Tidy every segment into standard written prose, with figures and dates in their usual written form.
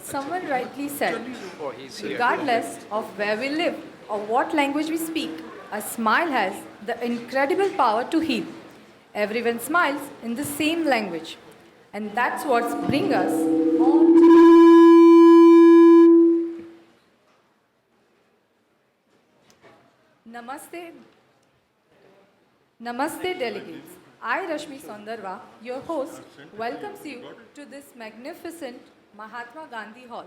Someone rightly said, Oh, he's here. regardless of where we live or what language we speak, a smile has the incredible power to heal. Everyone smiles in the same language. And that's what's bring us Namaste. Namaste delegates. I, Rashmi Sondarwa, your host, welcomes you to this magnificent Mahatma Gandhi Hall.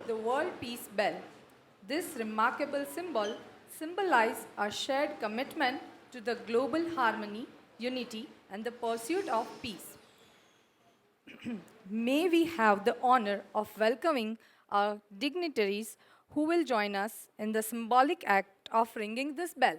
The World Peace Bell. This remarkable symbol symbolizes our shared commitment to the global harmony, unity, and the pursuit of peace. May we have the honor of welcoming our dignitaries who will join us in the symbolic act of ringing this bell.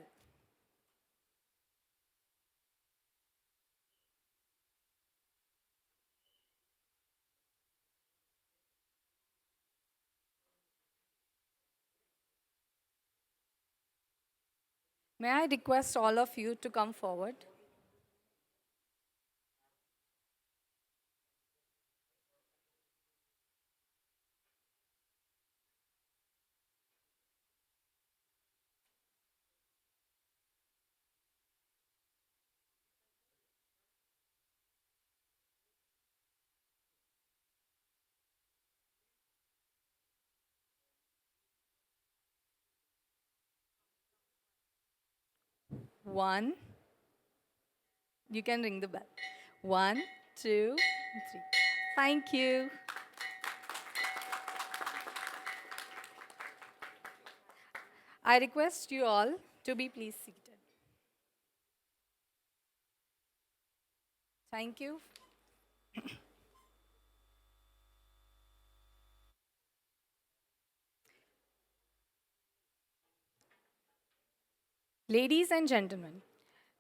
May I request all of you to come forward? One, you can ring the bell. One, two, three. Thank you. I request you all to be please seated. Thank you. Ladies and gentlemen,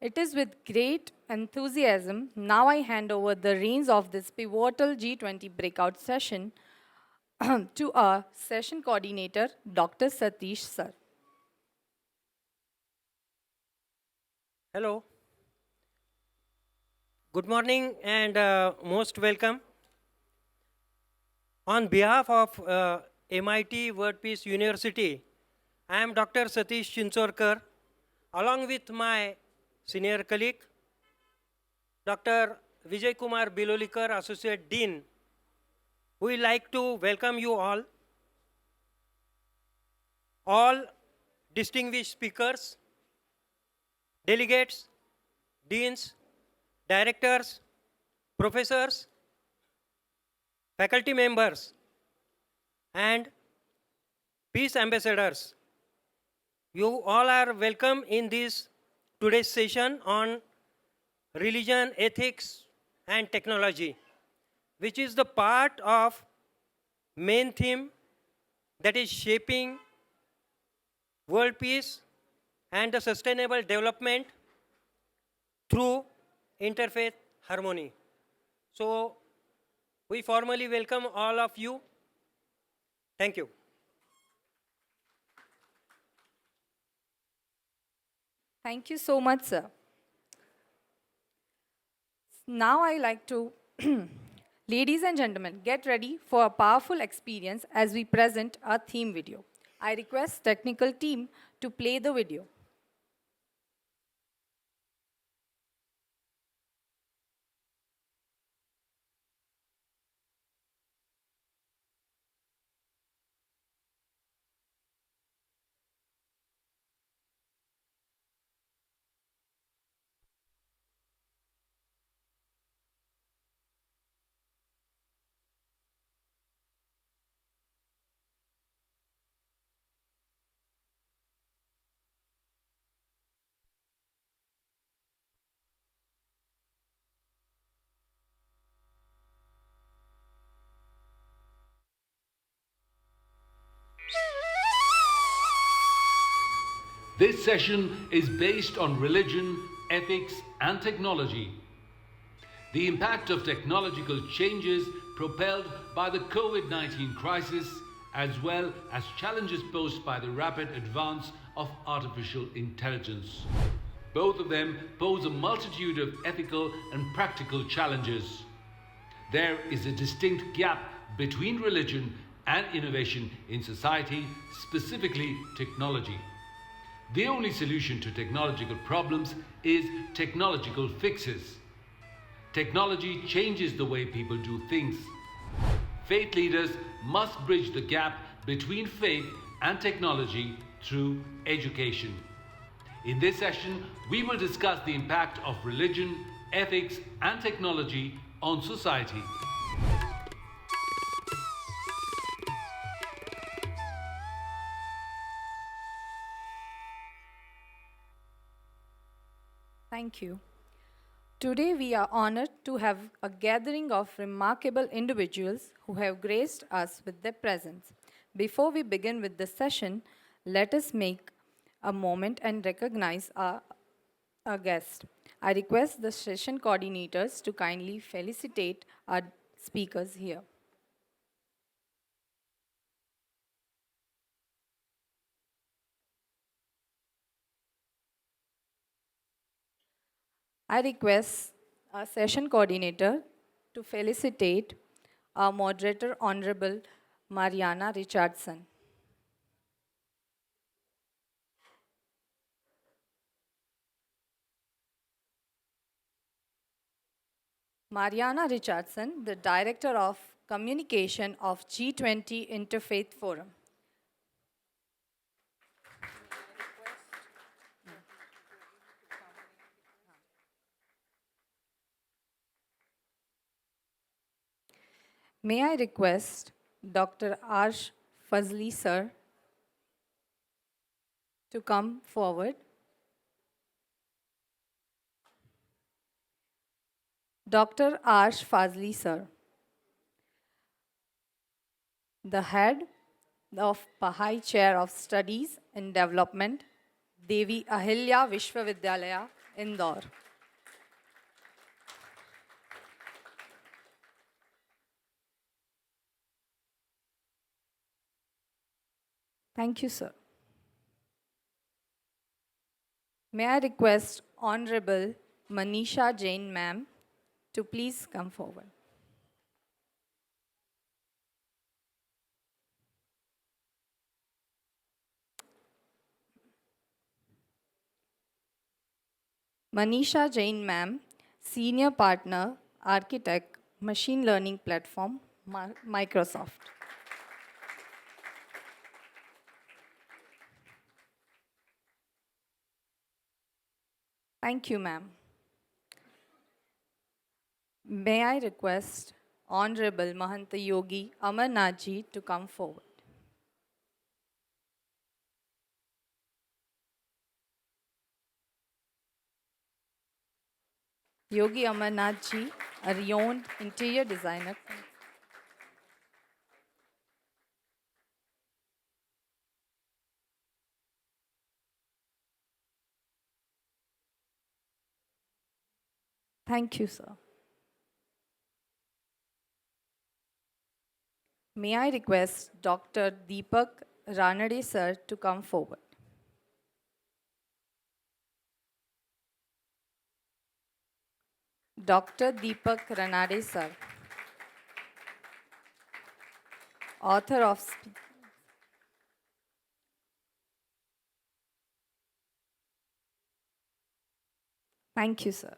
it is with great enthusiasm now I hand over the reins of this pivotal G20 breakout session to our session coordinator, Dr. Satish Sir. Hello. Good morning and most welcome. On behalf of MIT World Peace University, I am Dr. Satish Chinchorkar, along with my senior colleague, Dr. Vijay Kumar Bilolikar, Associate Dean. We like to welcome you all distinguished speakers, delegates, deans, directors, professors, faculty members, and peace ambassadors. You all are welcome in this today's session on religion, ethics, and technology, which is the part of main theme that is shaping world peace and the sustainable development through interfaith harmony. So, we formally welcome all of you. Thank you. Thank you so much, sir. Now I like to, ladies and gentlemen, get ready for a powerful experience as we present our theme video. I request technical team to play the video. This session is based on religion, ethics, and technology. The impact of technological changes propelled by the COVID 19 crisis, as well as challenges posed by the rapid advance of artificial intelligence. Both of them pose a multitude of ethical and practical challenges. There is a distinct gap between religion and innovation in society, specifically technology. The only solution to technological problems is technological fixes. Technology changes the way people do things. Faith leaders must bridge the gap between faith and technology through education. In this session, we will discuss the impact of religion, ethics, and technology on society. Thank you. Today, we are honored to have a gathering of remarkable individuals who have graced us with their presence. Before we begin with the session, let us make a moment and recognize our guest. I request the session coordinators to kindly felicitate our speakers here. I request our session coordinator to felicitate our moderator, Honorable Mariana Richardson. Mariana Richardson, the Director of Communication of G20 Interfaith Forum. May I request Dr. Arsh Fazli sir to come forward. Dr. Arsh Fazli sir, the head of Baha'i Chair of Studies in Development, Devi Ahilya Vishwavidyalaya, Indore. Thank you, sir. May I request Honorable Manisha Jain ma'am to please come forward. Manisha Jain ma'am, Senior Partner, Architect, Machine Learning Platform, Microsoft. Thank you, ma'am. May I request Honorable Mahanta Yogi Amarnath ji to come forward. Yogi Amarnath ji, a renowned interior designer. Thank you, sir. May I request Dr. Deepak Ranade sir to come forward. Dr. Deepak Ranade sir, author of Thank you, sir.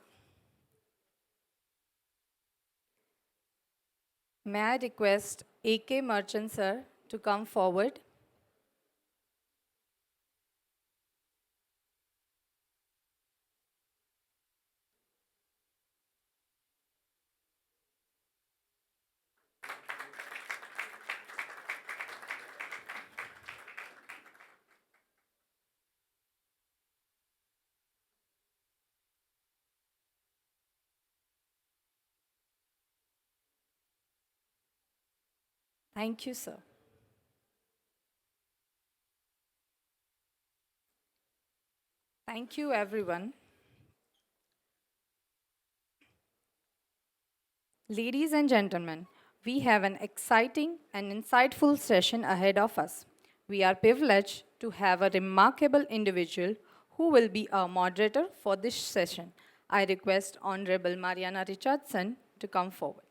May I request A.K. Merchant sir to come forward. Thank you, sir. Thank you, everyone. Ladies and gentlemen, we have an exciting and insightful session ahead of us. We are privileged to have a remarkable individual who will be our moderator for this session. I request Honorable Mariana Richardson to come forward.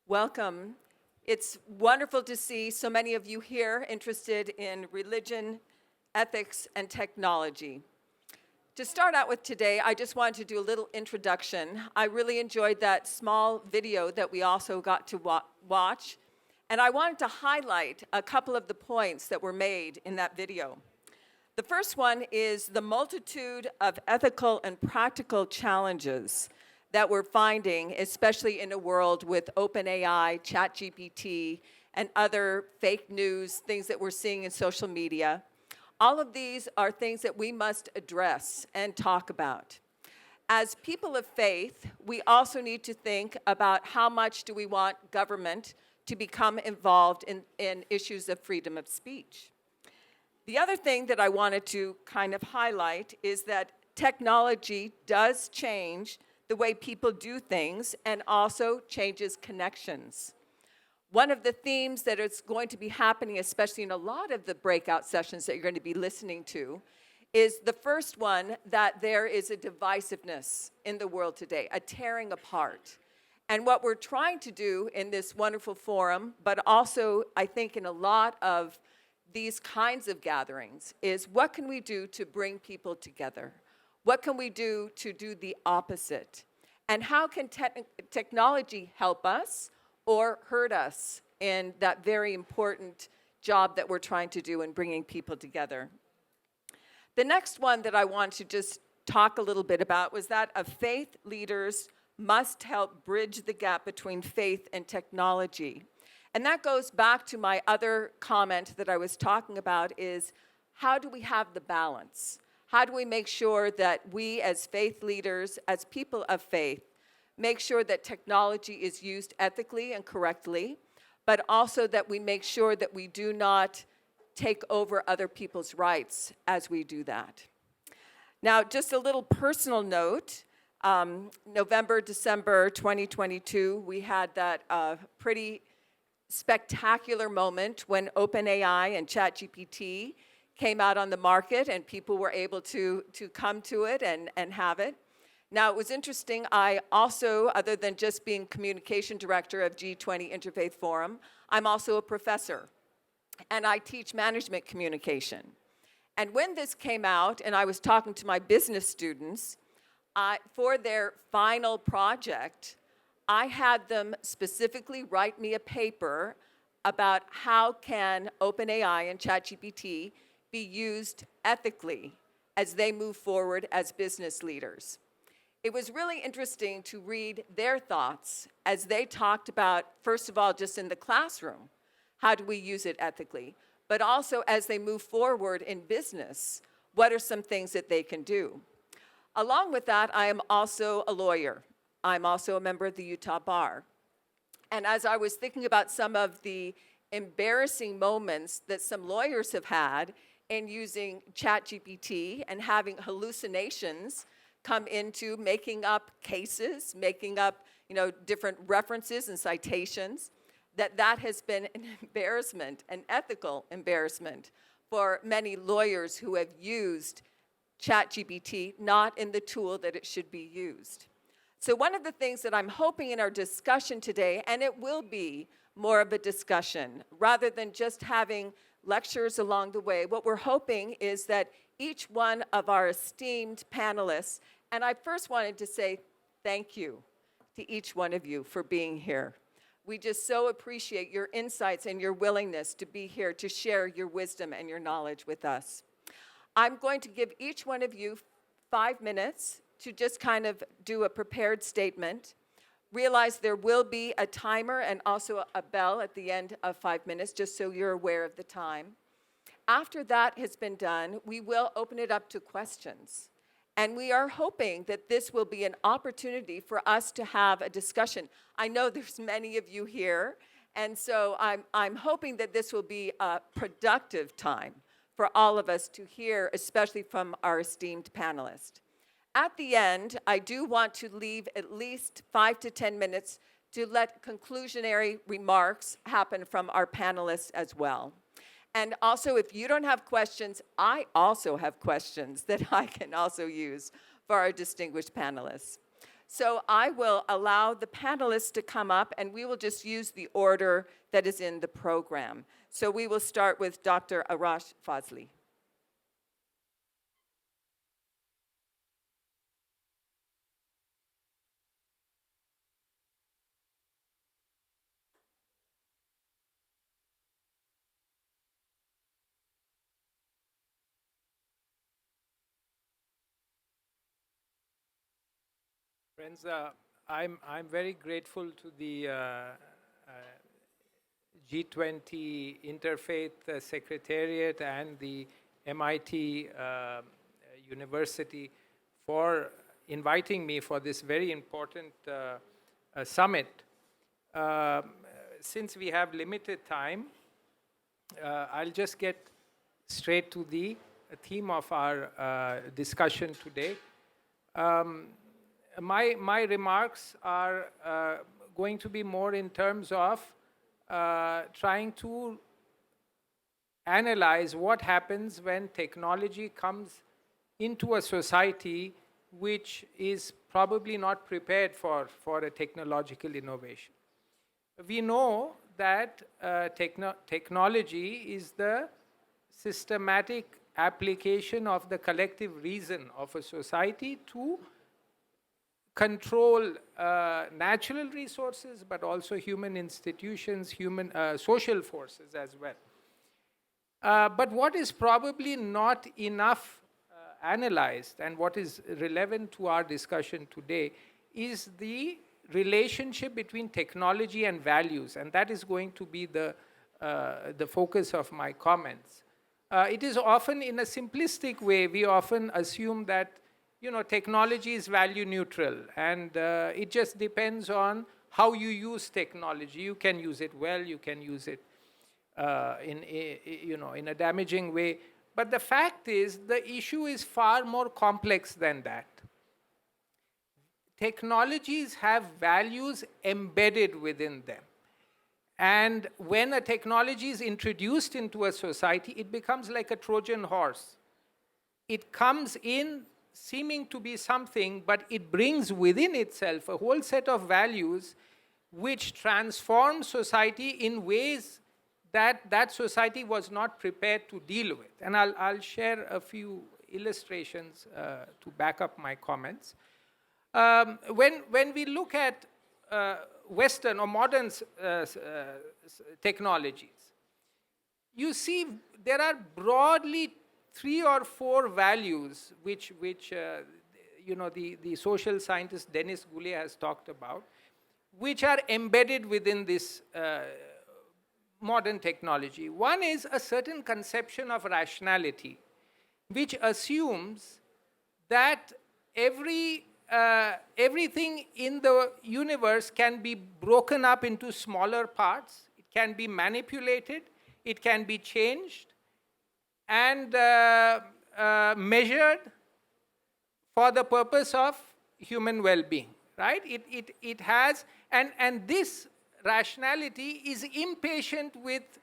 Welcome. It's wonderful to see so many of you here interested in religion, ethics, and technology. To start out with today, I just wanted to do a little introduction. I really enjoyed that small video that we also got to watch, and I wanted to highlight a couple of the points that were made in that video. The first one is the multitude of ethical and practical challenges that we're finding, especially in a world with OpenAI, ChatGPT, and other fake news, things that we're seeing in social media. All of these are things that we must address and talk about. As people of faith, we also need to think about how much do we want government to become involved in issues of freedom of speech. The other thing that I wanted to kind of highlight is that technology does change the way people do things and also changes connections. One of the themes that is going to be happening, especially in a lot of the breakout sessions that you're going to be listening to, is the first one that there is a divisiveness in the world today, a tearing apart. And what we're trying to do in this wonderful forum, but also I think in a lot of these kinds of gatherings, is what can we do to bring people together? What can we do to do the opposite? And how can technology help us or hurt us in that very important job that we're trying to do in bringing people together? The next one that I want to just talk a little bit about was that of faith leaders must help bridge the gap between faith and technology. And that goes back to my other comment that I was talking about is how do we have the balance? How do we make sure that we as faith leaders, as people of faith, make sure that technology is used ethically and correctly, but also that we make sure that we do not take over other people's rights as we do that. Now, just a little personal note, November, December 2022, we had that pretty spectacular moment when OpenAI and ChatGPT came out on the market and people were able to come to it and have it. Now, it was interesting, I also, other than just being communication director of G20 Interfaith Forum, I'm also a professor, and I teach management communication. And when this came out, and I was talking to my business students, for their final project, I had them specifically write me a paper about how can OpenAI and ChatGPT be used ethically as they move forward as business leaders. It was really interesting to read their thoughts as they talked about, first of all, just in the classroom, how do we use it ethically, but also as they move forward in business, what are some things that they can do? Along with that, I am also a lawyer. I'm also a member of the Utah Bar. And as I was thinking about some of the embarrassing moments that some lawyers have had in using ChatGPT and having hallucinations come into making up cases, making up, different references and citations, that has been an embarrassment, an ethical embarrassment for many lawyers who have used ChatGPT not in the tool that it should be used. So one of the things that I'm hoping in our discussion today, and it will be more of a discussion, rather than just having lectures along the way, what we're hoping is that each one of our esteemed panelists, and I first wanted to say thank you to each one of you for being here. We just so appreciate your insights and your willingness to be here to share your wisdom and your knowledge with us. I'm going to give each one of you 5 minutes to just kind of do a prepared statement. Realize there will be a timer and also a bell at the end of 5 minutes, just so you're aware of the time. After that has been done, we will open it up to questions. And we are hoping that this will be an opportunity for us to have a discussion. I know there's many of you here, and so I'm hoping that this will be a productive time for all of us to hear, especially from our esteemed panelists. At the end, I do want to leave at least 5 to 10 minutes to let conclusionary remarks happen from our panelists as well. And also, if you don't have questions, I also have questions that I can also use for our distinguished panelists. So I will allow the panelists to come up, and we will just use the order that is in the program. So we will start with Dr. Arash Fazli. Friends, I'm very grateful to the G20 Interfaith Secretariat and the MIT University for inviting me for this very important summit. Since we have limited time, I'll just get straight to the theme of our discussion today. My remarks are going to be more in terms of trying to analyze what happens when technology comes into a society which is probably not prepared for a technological innovation. We know that technology is the systematic application of the collective reason of a society to control natural resources, but also human institutions, human social forces as well. But what is probably not enough analyzed, and what is relevant to our discussion today, is the relationship between technology and values, and that is going to be the focus of my comments. It is often, in a simplistic way, we often assume that technology is value neutral, and it just depends on how you use technology. You can use it well, you can use it in a damaging way. But the fact is, the issue is far more complex than that. Technologies have values embedded within them. And when a technology is introduced into a society, it becomes like a Trojan horse. It comes in seeming to be something, but it brings within itself a whole set of values which transform society in ways that society was not prepared to deal with. And I'll share a few illustrations to back up my comments. When we look at Western or modern technologies, you see there are broadly 3 or 4 values which the social scientist Dennis Goulet has talked about, which are embedded within this modern technology. One is a certain conception of rationality, which assumes that everything in the universe can be broken up into smaller parts, it can be manipulated, it can be changed, and measured for the purpose of human well-being, right? It has, and this rationality is impatient with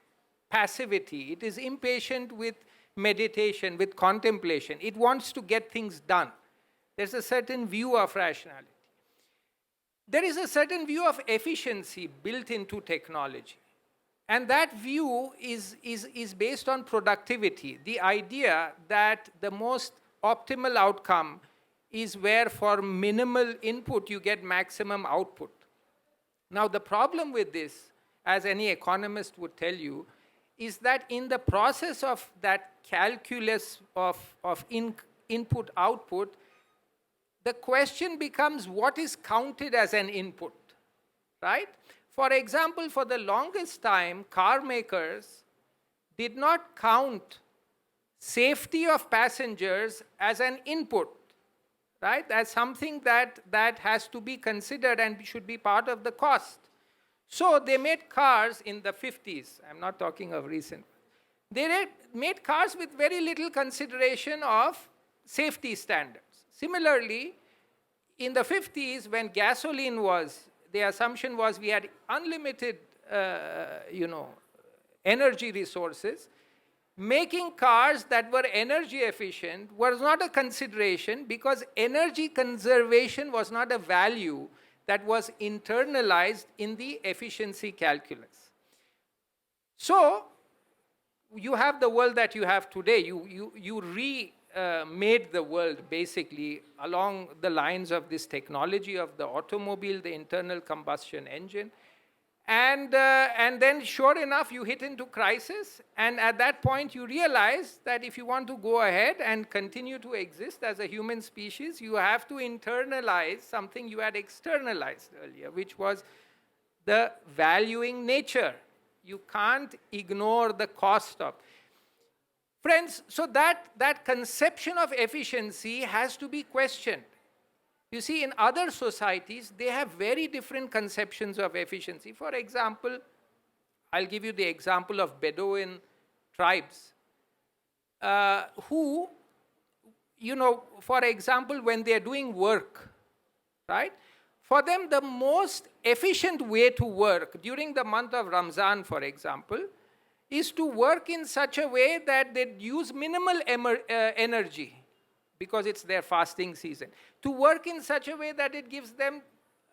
passivity. It is impatient with meditation, with contemplation. It wants to get things done. There's a certain view of rationality. There is a certain view of efficiency built into technology. And that view is based on productivity, the idea that the most optimal outcome is where for minimal input you get maximum output. Now the problem with this, as any economist would tell you, is that in the process of that calculus of input-output, the question becomes what is counted as an input, right? For example, for the longest time, car makers did not count safety of passengers as an input, right? As something that has to be considered and should be part of the cost. So they made cars in the 50s. I'm not talking of recent. They made cars with very little consideration of safety standards. Similarly, in the 50s, when gasoline was, the assumption was we had unlimited, energy resources, making cars that were energy efficient was not a consideration because energy conservation was not a value that was internalized in the efficiency calculus. So, you have the world that you have today. You remade the world basically along the lines of this technology of the automobile, the internal combustion engine. And then sure enough, you hit into crisis. And at that point, you realize that if you want to go ahead and continue to exist as a human species, you have to internalize something you had externalized earlier, which was the valuing nature. You can't ignore the cost of. Friends, so that conception of efficiency has to be questioned. You see, in other societies, they have very different conceptions of efficiency. For example, I'll give you the example of Bedouin tribes who, for example, when they're doing work, right? For them, the most efficient way to work during the month of Ramzan, for example, is to work in such a way that they use minimal energy because it's their fasting season. To work in such a way that it gives them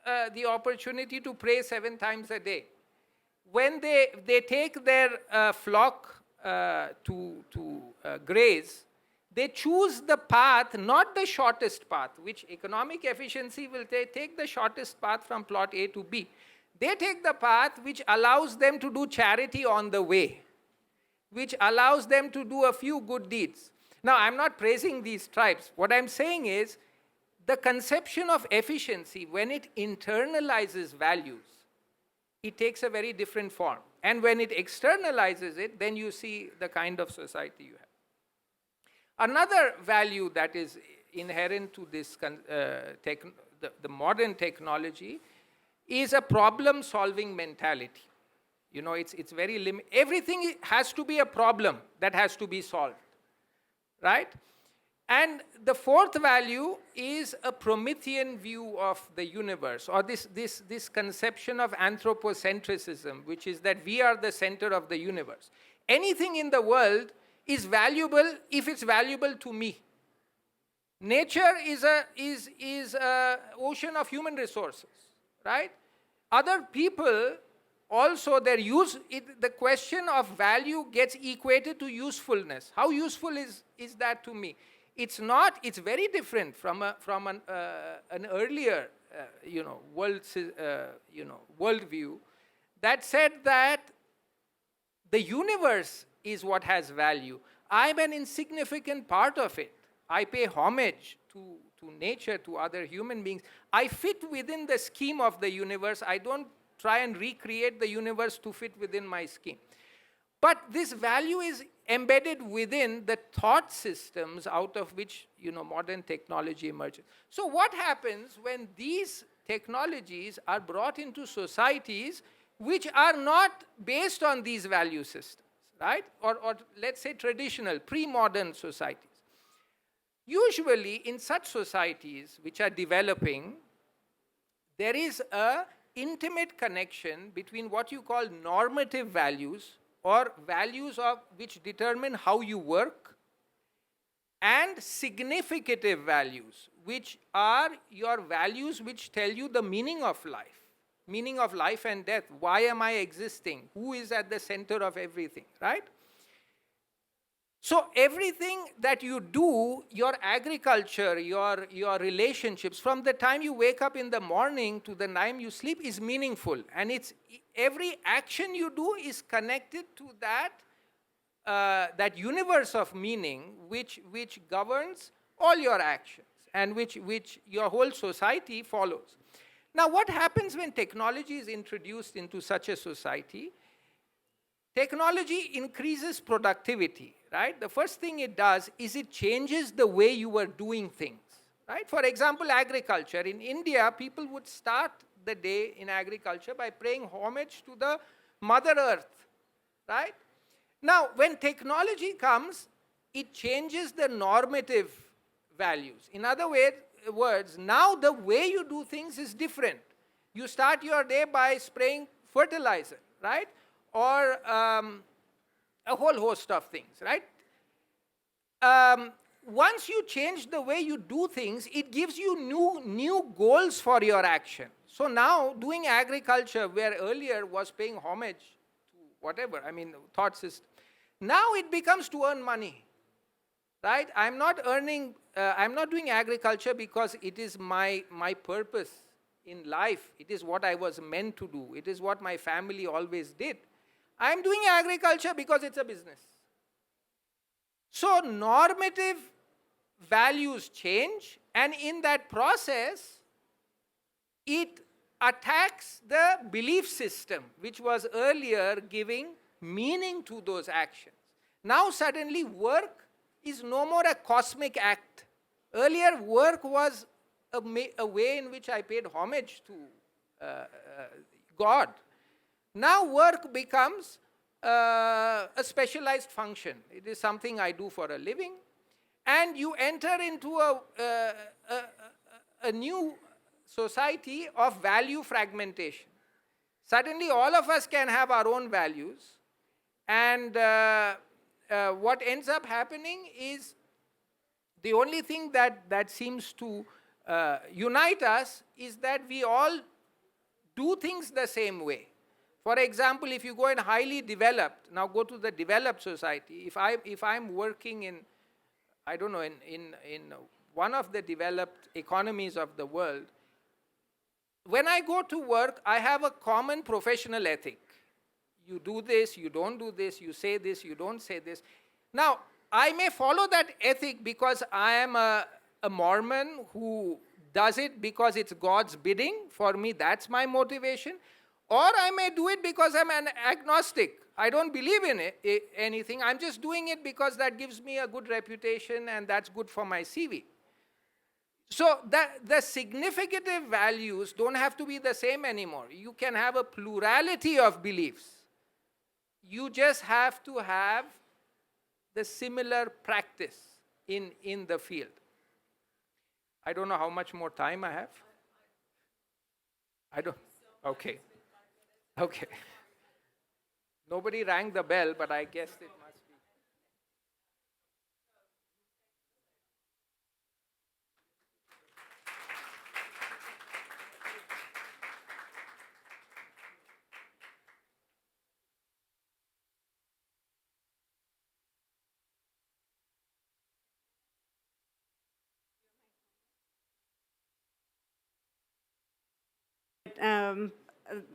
the opportunity to pray 7 times a day. When they take their flock to graze, they choose the path, not the shortest path, which economic efficiency will take the shortest path from plot A to B. They take the path which allows them to do charity on the way, which allows them to do a few good deeds. Now, I'm not praising these tribes. What I'm saying is, the conception of efficiency, when it internalizes values, it takes a very different form. And when it externalizes it, then you see the kind of society you have. Another value that is inherent to this, the modern technology is a problem-solving mentality. It's very limited. Everything has to be a problem that has to be solved, right? And the fourth value is a Promethean view of the universe, or this conception of anthropocentrism, which is that we are the center of the universe. Anything in the world is valuable if it's valuable to me. Nature is a ocean of human resources, right? Other people also, the question of value gets equated to usefulness. How useful is that to me? It's not. It's very different from an earlier, worldview that said that the universe is what has value. I'm an insignificant part of it. I pay homage to nature, to other human beings. I fit within the scheme of the universe. I don't try and recreate the universe to fit within my scheme. But this value is embedded within the thought systems out of which modern technology emerges. So what happens when these technologies are brought into societies which are not based on these value systems, right? Or let's say traditional, pre-modern societies. Usually in such societies which are developing, there is a intimate connection between what you call normative values, or values which determine how you work, and significative values, which are your values which tell you the meaning of life and death. Why am I existing? Who is at the center of everything, right? So everything that you do, your agriculture, your relationships, from the time you wake up in the morning to the time you sleep is meaningful. And every action you do is connected to that universe of meaning which governs all your actions and which your whole society follows. Now, what happens when technology is introduced into such a society? Technology increases productivity, right? The first thing it does is it changes the way you are doing things, right? For example, agriculture. In India, people would start the day in agriculture by paying homage to the Mother Earth, right? Now, when technology comes, it changes the normative values. In other words, now the way you do things is different. You start your day by spraying fertilizer, right? Or a whole host of things, right? Once you change the way you do things, it gives you new goals for your action. So now doing agriculture, where earlier was paying homage to whatever, I mean, thought system, now it becomes to earn money, right? I'm not doing agriculture because it is my purpose in life. It is what I was meant to do. It is what my family always did. I'm doing agriculture because it's a business. So normative values change, and in that process, it attacks the belief system, which was earlier giving meaning to those actions. Now suddenly work is no more a cosmic act. Earlier work was a way in which I paid homage to God. Now work becomes a specialized function. It is something I do for a living. And you enter into a new society of value fragmentation. Suddenly all of us can have our own values, and what ends up happening is the only thing that seems to unite us is that we all do things the same way. For example, if you go in highly developed, now go to the developed society, if I'm working in, I don't know, in one of the developed economies of the world, when I go to work, I have a common professional ethic. You do this, you don't do this, you say this, you don't say this. Now, I may follow that ethic because I am a Mormon who does it because it's God's bidding. For me, that's my motivation. Or I may do it because I'm an agnostic. I don't believe in anything. I'm just doing it because that gives me a good reputation and that's good for my CV. So the significant values don't have to be the same anymore. You can have a plurality of beliefs. You just have to have the similar practice in the field. I don't know how much more time I have. I don't. Okay. Okay. Nobody rang the bell, but I guessed it must be.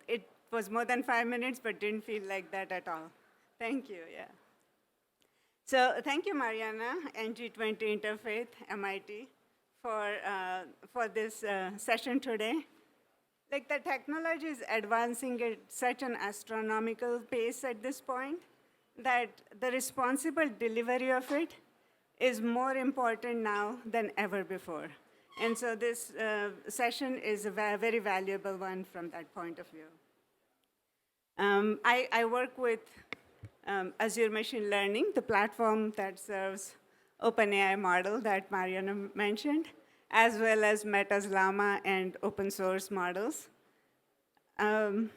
It was more than 5 minutes, but didn't feel like that at all. Thank you, yeah. So thank you, Mariana, and G20 Interfaith, MIT, for this session today. Like, the technology is advancing at such an astronomical pace at this point that the responsible delivery of it is more important now than ever before. And so this session is a very valuable one from that point of view. I work with Azure Machine Learning, the platform that serves OpenAI model that Mariana mentioned, as well as Meta's Llama and open source models. To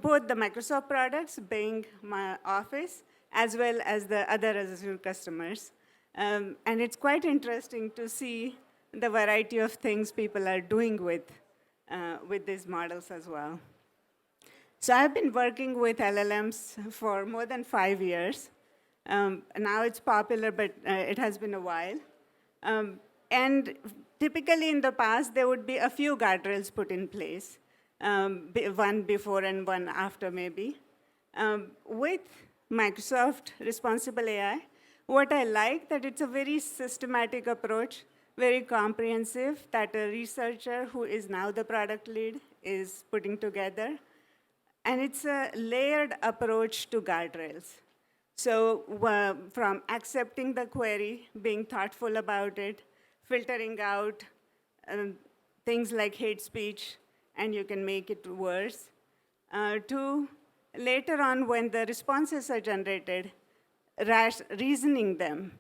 both the Microsoft products, Bing, my Office, as well as the other Azure customers. And it's quite interesting to see the variety of things people are doing with these models as well. So I've been working with LLMs for more than 5 years. Now it's popular, but it has been a while. And typically in the past, there would be a few guardrails put in place, one before and one after maybe. With Microsoft Responsible AI, what I like that it's a very systematic approach, very comprehensive, that a researcher who is now the product lead is putting together. And it's a layered approach to guardrails. So from accepting the query, being thoughtful about it, filtering out things like hate speech, and you can make it worse, to later on when the responses are generated, reasoning them,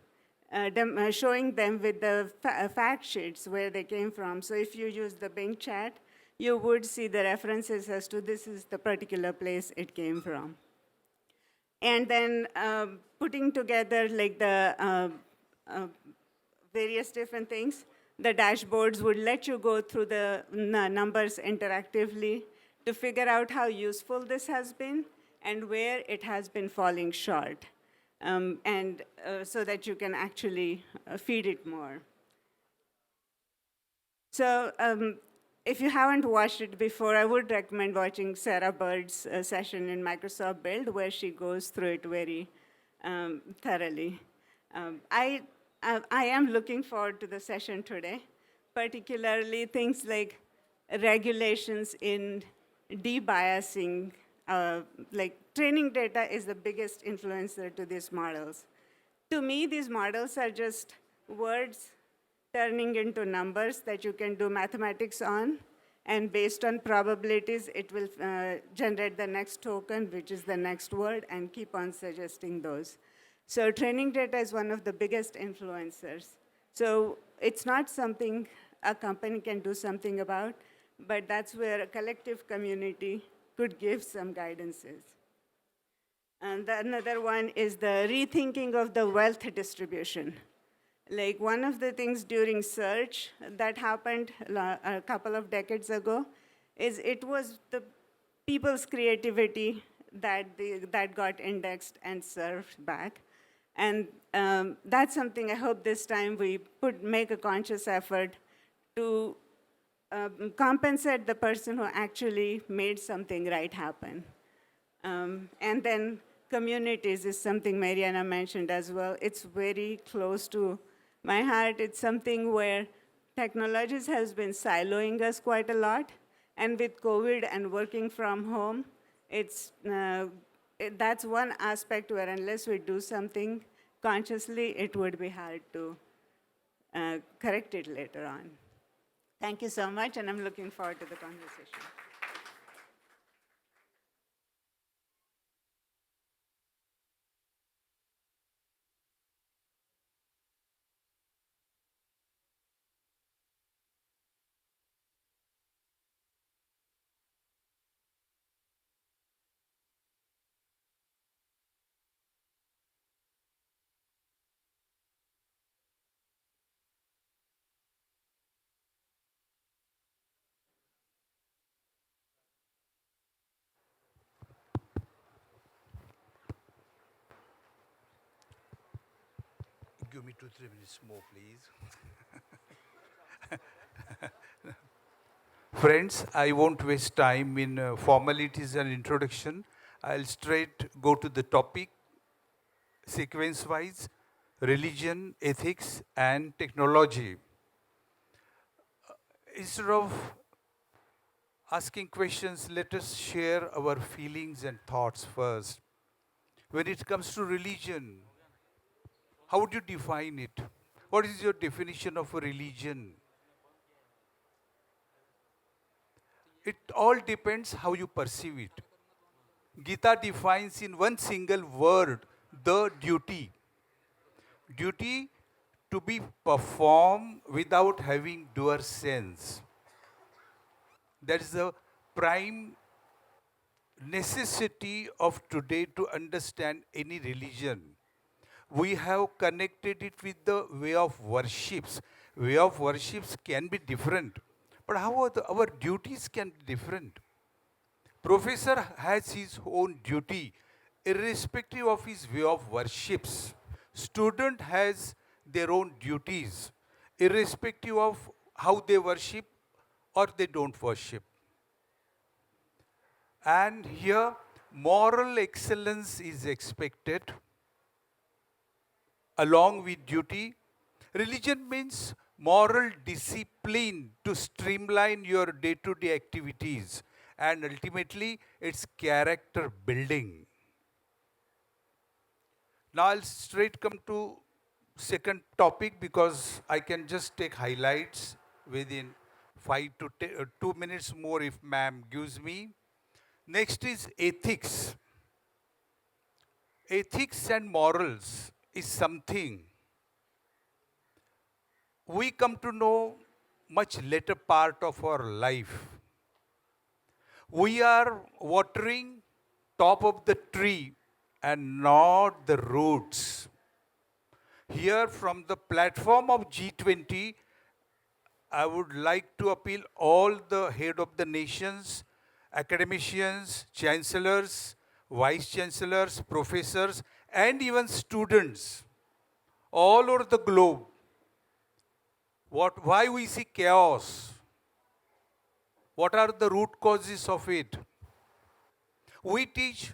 showing them with the fact sheets where they came from. So if you use the Bing chat, you would see the references as to this is the particular place it came from. And then putting together like the various different things. The dashboards would let you go through the numbers interactively to figure out how useful this has been and where it has been falling short, and so that you can actually feed it more. So if you haven't watched it before, I would recommend watching Sarah Bird's session in Microsoft Build, where she goes through it very thoroughly. I am looking forward to the session today, particularly things like regulations in debiasing. Like training data is the biggest influencer to these models. To me, these models are just words turning into numbers that you can do mathematics on. And based on probabilities, it will generate the next token, which is the next word, and keep on suggesting those. So training data is one of the biggest influencers. So it's not something a company can do something about, but that's where a collective community could give some guidances. And another one is the rethinking of the wealth distribution. Like one of the things during search that happened a couple of decades ago is it was the people's creativity that got indexed and served back. And that's something I hope this time we make a conscious effort to compensate the person who actually made something right happen. And then communities is something Mariana mentioned as well. It's very close to my heart. It's something where technologies has been siloing us quite a lot. And with COVID and working from home, that's one aspect where unless we do something consciously, it would be hard to correct it later on. Thank you so much, and I'm looking forward to the conversation. Give me 2-3 minutes more, please. Friends, I won't waste time in formalities and introduction. I'll straight go to the topic, sequence-wise, religion, ethics, and technology. Instead of asking questions, let us share our feelings and thoughts first. When it comes to religion, how would you define it? What is your definition of a religion? It all depends how you perceive it. Gita defines in one single word the duty. Duty to be performed without having doer sense. That is the prime necessity of today to understand any religion. We have connected it with the way of worships. Way of worships can be different, but how are our duties can be different. Professor has his own duty irrespective of his way of worships. Student has their own duties irrespective of how they worship or they don't worship. And here, moral excellence is expected along with duty. Religion means moral discipline to streamline your day-to-day activities, and ultimately it's character building. Now I'll straight come to second topic because I can just take highlights within 2 minutes more if ma'am gives me. Next is ethics. Ethics and morals is something we come to know much later part of our life. We are watering top of the tree and not the roots. Here from the platform of G20, I would like to appeal all the head of the nations, academicians, chancellors, vice chancellors, professors, and even students all over the globe. Why we see chaos? What are the root causes of it? We teach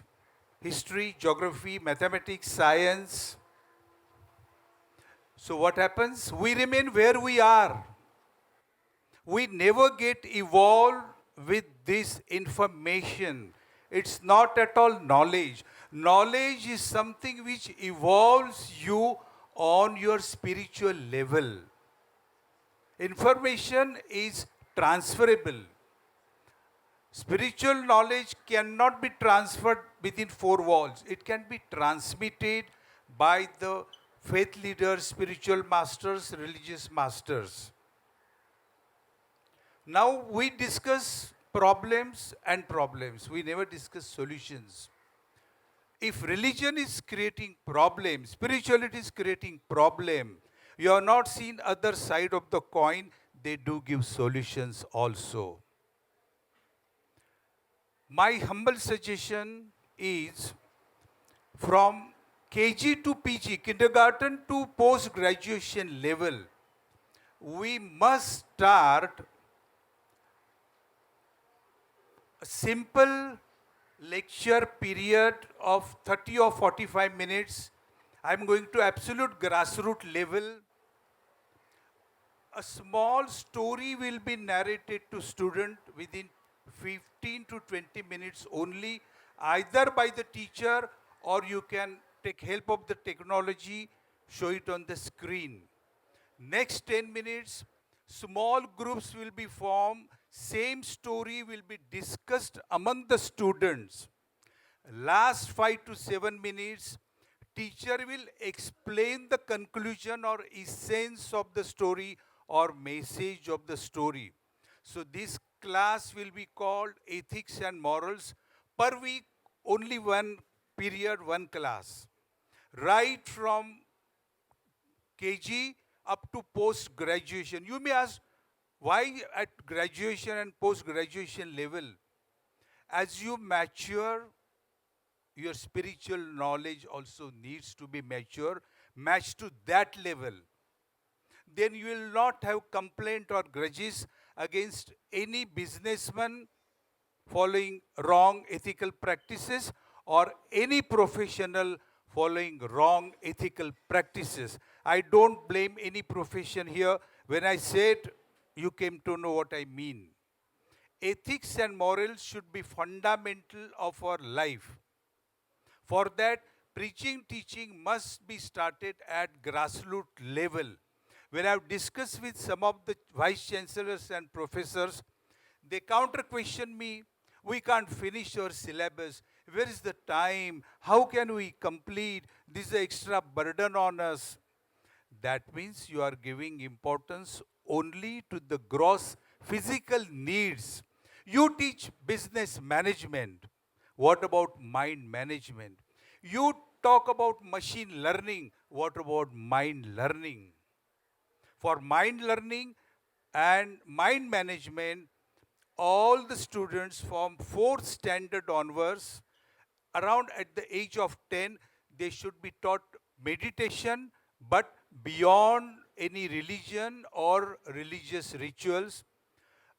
history, geography, mathematics, science. So what happens? We remain where we are. We never get evolved with this information. It's not at all knowledge. Knowledge is something which evolves you on your spiritual level. Information is transferable. Spiritual knowledge cannot be transferred within four walls. It can be transmitted by the faith leaders, spiritual masters, religious masters. Now we discuss problems and problems. We never discuss solutions. If religion is creating problems, spirituality is creating problem, you have not seen other side of the coin, they do give solutions also. My humble suggestion is from KG to PG, kindergarten to post-graduation level, we must start a simple lecture period of 30 or 45 minutes. I'm going to absolute grassroots level. A small story will be narrated to student within 15 to 20 minutes only, either by the teacher or you can take help of the technology, show it on the screen. Next 10 minutes, small groups will be formed, same story will be discussed among the students. Last 5 to 7 minutes, teacher will explain the conclusion or essence of the story or message of the story. So this class will be called Ethics and Morals. Per week, only one period, one class. Right from KG up to post-graduation. You may ask, why at graduation and post-graduation level? As you mature, your spiritual knowledge also needs to be mature, matched to that level. Then you will not have complaint or grudges against any businessman following wrong ethical practices or any professional following wrong ethical practices. I don't blame any profession here. When I said, you came to know what I mean. Ethics and morals should be fundamental of our life. For that, preaching, teaching must be started at grassroots level. When I've discussed with some of the vice chancellors and professors, they counter question me, we can't finish our syllabus. Where is the time? How can we complete? This is an extra burden on us. That means you are giving importance only to the gross physical needs. You teach business management. What about mind management? You talk about machine learning. What about mind learning? For mind learning and mind management, all the students from 4th standard onwards, around at the age of 10, they should be taught meditation, but beyond any religion or religious rituals.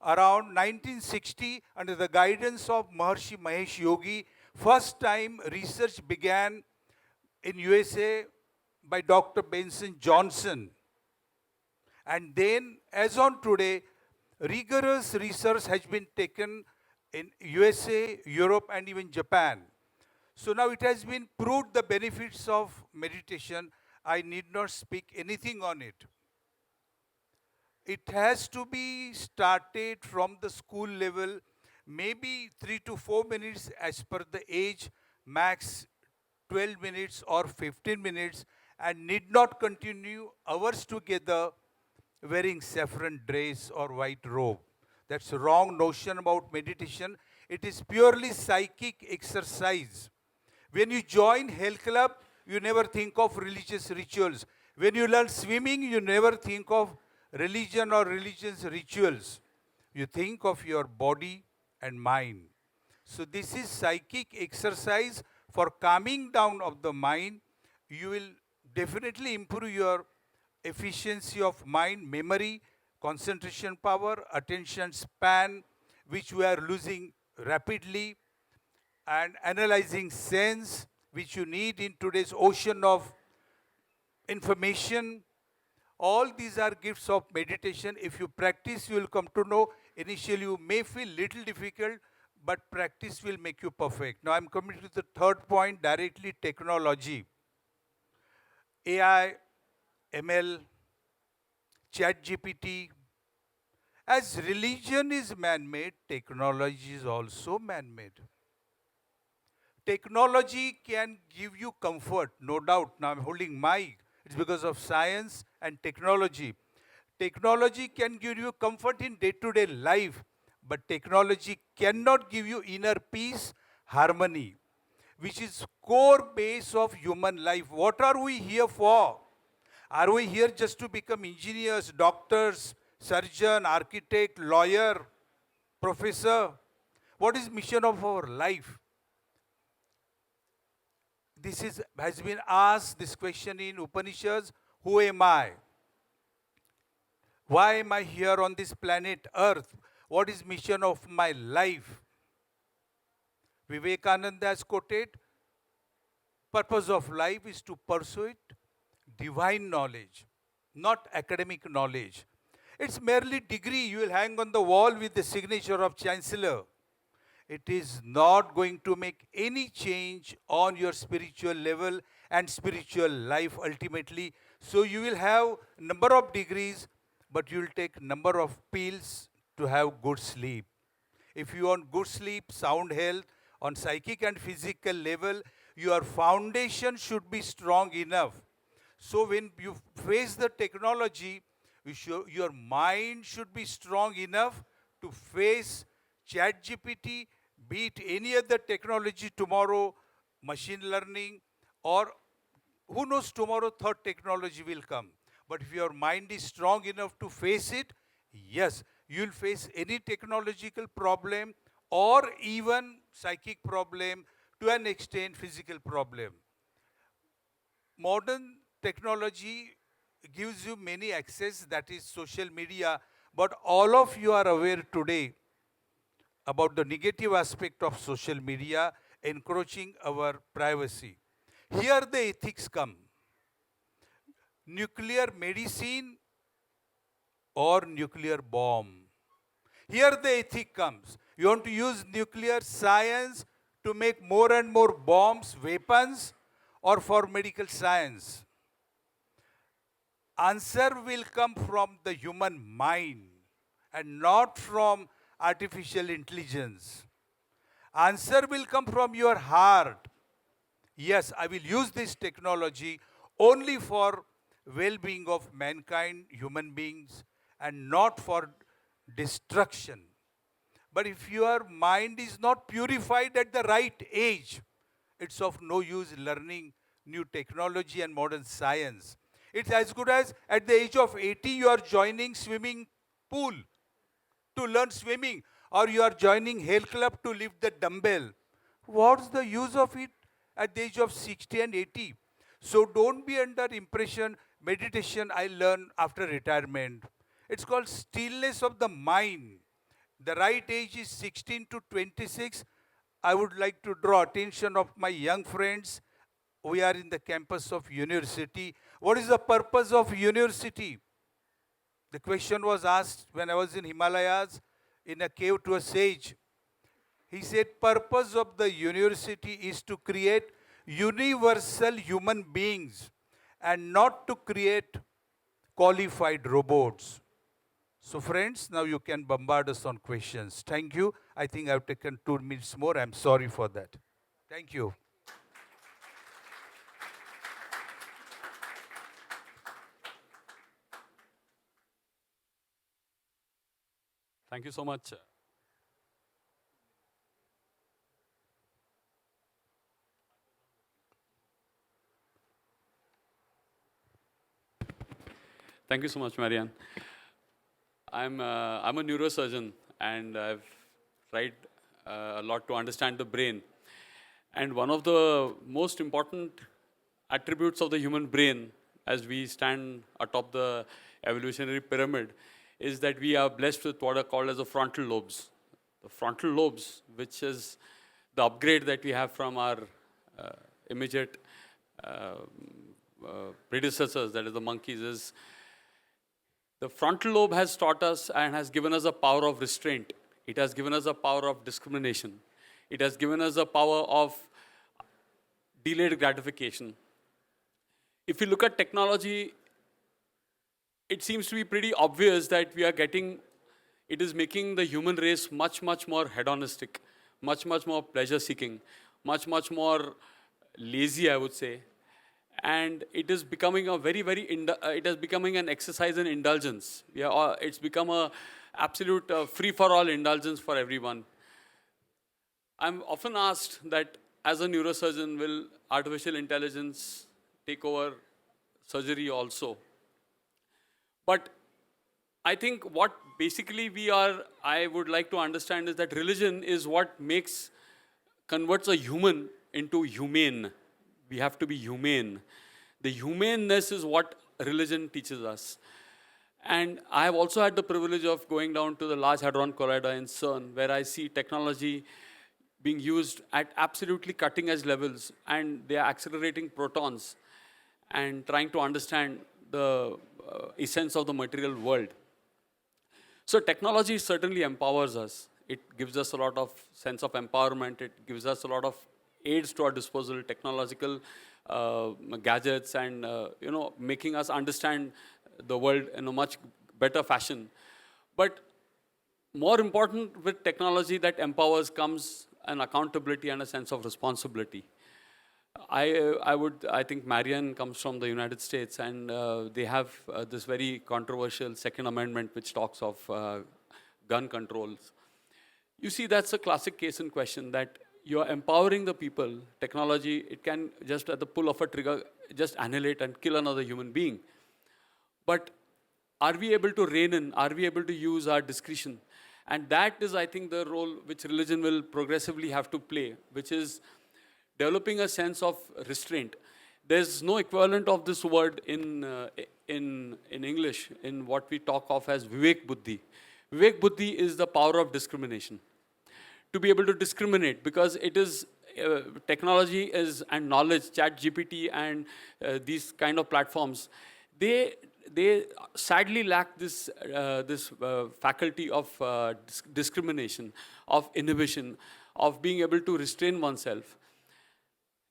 Around 1960, under the guidance of Maharshi Mahesh Yogi, first time research began in USA by Dr. Benson Johnson. And then, as on today, rigorous research has been taken in USA, Europe, and even Japan. So now it has been proved the benefits of meditation. I need not speak anything on it. It has to be started from the school level, maybe 3 to 4 minutes as per the age, max 12 minutes or 15 minutes, and need not continue hours together. wearing saffron dress or white robe. That's a wrong notion about meditation. It is purely psychic exercise. When you join health club, you never think of religious rituals. When you learn swimming, you never think of religion or religious rituals. You think of your body and mind. So this is psychic exercise for calming down of the mind. You will definitely improve your efficiency of mind, memory, concentration power, attention span, which we are losing rapidly, and analyzing sense, which you need in today's ocean of information. All these are gifts of meditation. If you practice, you will come to know. Initially, you may feel little difficult, but practice will make you perfect. Now, I'm coming to the third point, directly technology. AI, ML, Chat GPT. As religion is man-made, technology is also man-made. Technology can give you comfort, no doubt. Now I'm holding mic. It's because of science and technology. Technology can give you comfort in day-to-day life, but technology cannot give you inner peace, harmony, which is core base of human life. What are we here for? Are we here just to become engineers, doctors, surgeon, architect, lawyer, professor? What is mission of our life? Has been asked this question in Upanishads, who am I? Why am I here on this planet Earth? What is mission of my life? Vivekananda has quoted, purpose of life is to pursue it, divine knowledge, not academic knowledge. It's merely degree you will hang on the wall with the signature of chancellor. It is not going to make any change on your spiritual level and spiritual life ultimately. So you will have number of degrees, but you will take number of pills to have good sleep. If you want good sleep, sound health, on psychic and physical level, your foundation should be strong enough. So when you face the technology, your mind should be strong enough to face ChatGPT, be it any other technology tomorrow, machine learning, or who knows tomorrow third technology will come. But if your mind is strong enough to face it, yes, you will face any technological problem or even psychic problem, to an extent physical problem. Modern technology gives you many access, that is social media, but all of you are aware today about the negative aspect of social media encroaching our privacy. Here the ethics come. Nuclear medicine or nuclear bomb. Here the ethic comes. You want to use nuclear science to make more and more bombs, weapons, or for medical science? Answer will come from the human mind and not from artificial intelligence. Answer will come from your heart. Yes, I will use this technology only for well-being of mankind, human beings, and not for destruction. But if your mind is not purified at the right age, it's of no use learning new technology and modern science. It's as good as at the age of 80 you are joining swimming pool to learn swimming, or you are joining health club to lift the dumbbell. What's the use of it at the age of 60 and 80? So don't be under impression, meditation I learn after retirement. It's called stillness of the mind. The right age is 16 to 26. I would like to draw attention of my young friends. We are in the campus of university. What is the purpose of university? The question was asked when I was in Himalayas in a cave to a sage. He said, purpose of the university is to create universal human beings and not to create qualified robots. So friends, now you can bombard us on questions. Thank you. I think I've taken 2 minutes more. I'm sorry for that. Thank you. Thank you so much. Thank you so much, Marianne. I'm a neurosurgeon, and I've tried a lot to understand the brain. And one of the most important attributes of the human brain, as we stand atop the evolutionary pyramid, is that we are blessed with what are called as the frontal lobes. The frontal lobes, which is the upgrade that we have from our uh, immediate uh, predecessors, that is the monkeys, is the frontal lobe has taught us and has given us a power of restraint. It has given us a power of discrimination. It has given us a power of delayed gratification. If you look at technology, it seems to be pretty obvious that it is making the human race much, much more hedonistic, much, much more pleasure seeking, much, much more lazy, I would say. And it is becoming it is becoming an exercise in indulgence. It's become a absolute free-for-all indulgence for everyone. I'm often asked that as a neurosurgeon, will artificial intelligence take over surgery also? But I think what basically I would like to understand is that religion is what converts a human into humane. We have to be humane. The humaneness is what religion teaches us. And I have also had the privilege of going down to the Large Hadron Collider in CERN, where I see technology being used at absolutely cutting edge levels, and they are accelerating protons and trying to understand the essence of the material world. So technology certainly empowers us. It gives us a lot of sense of empowerment. It gives us a lot of aids to our disposal, technological gadgets, and making us understand the world in a much better fashion. But more important, with technology that empowers comes an accountability and a sense of responsibility. I think Marianne comes from the United States, and they have this very controversial Second Amendment which talks of gun controls. You see, that's a classic case in question, that you're empowering the people. Technology, it can just at the pull of a trigger, just annihilate and kill another human being. But are we able to rein in? Are we able to use our discretion? And that is, I think, the role which religion will progressively have to play, which is developing a sense of restraint. There's no equivalent of this word in English in what we talk of as Vivek Buddhi. Vivek Buddhi is the power of discrimination. To be able to discriminate, because it is technology is and knowledge, Chat GPT and these kind of platforms, they sadly lack this faculty of discrimination, of inhibition, of being able to restrain oneself.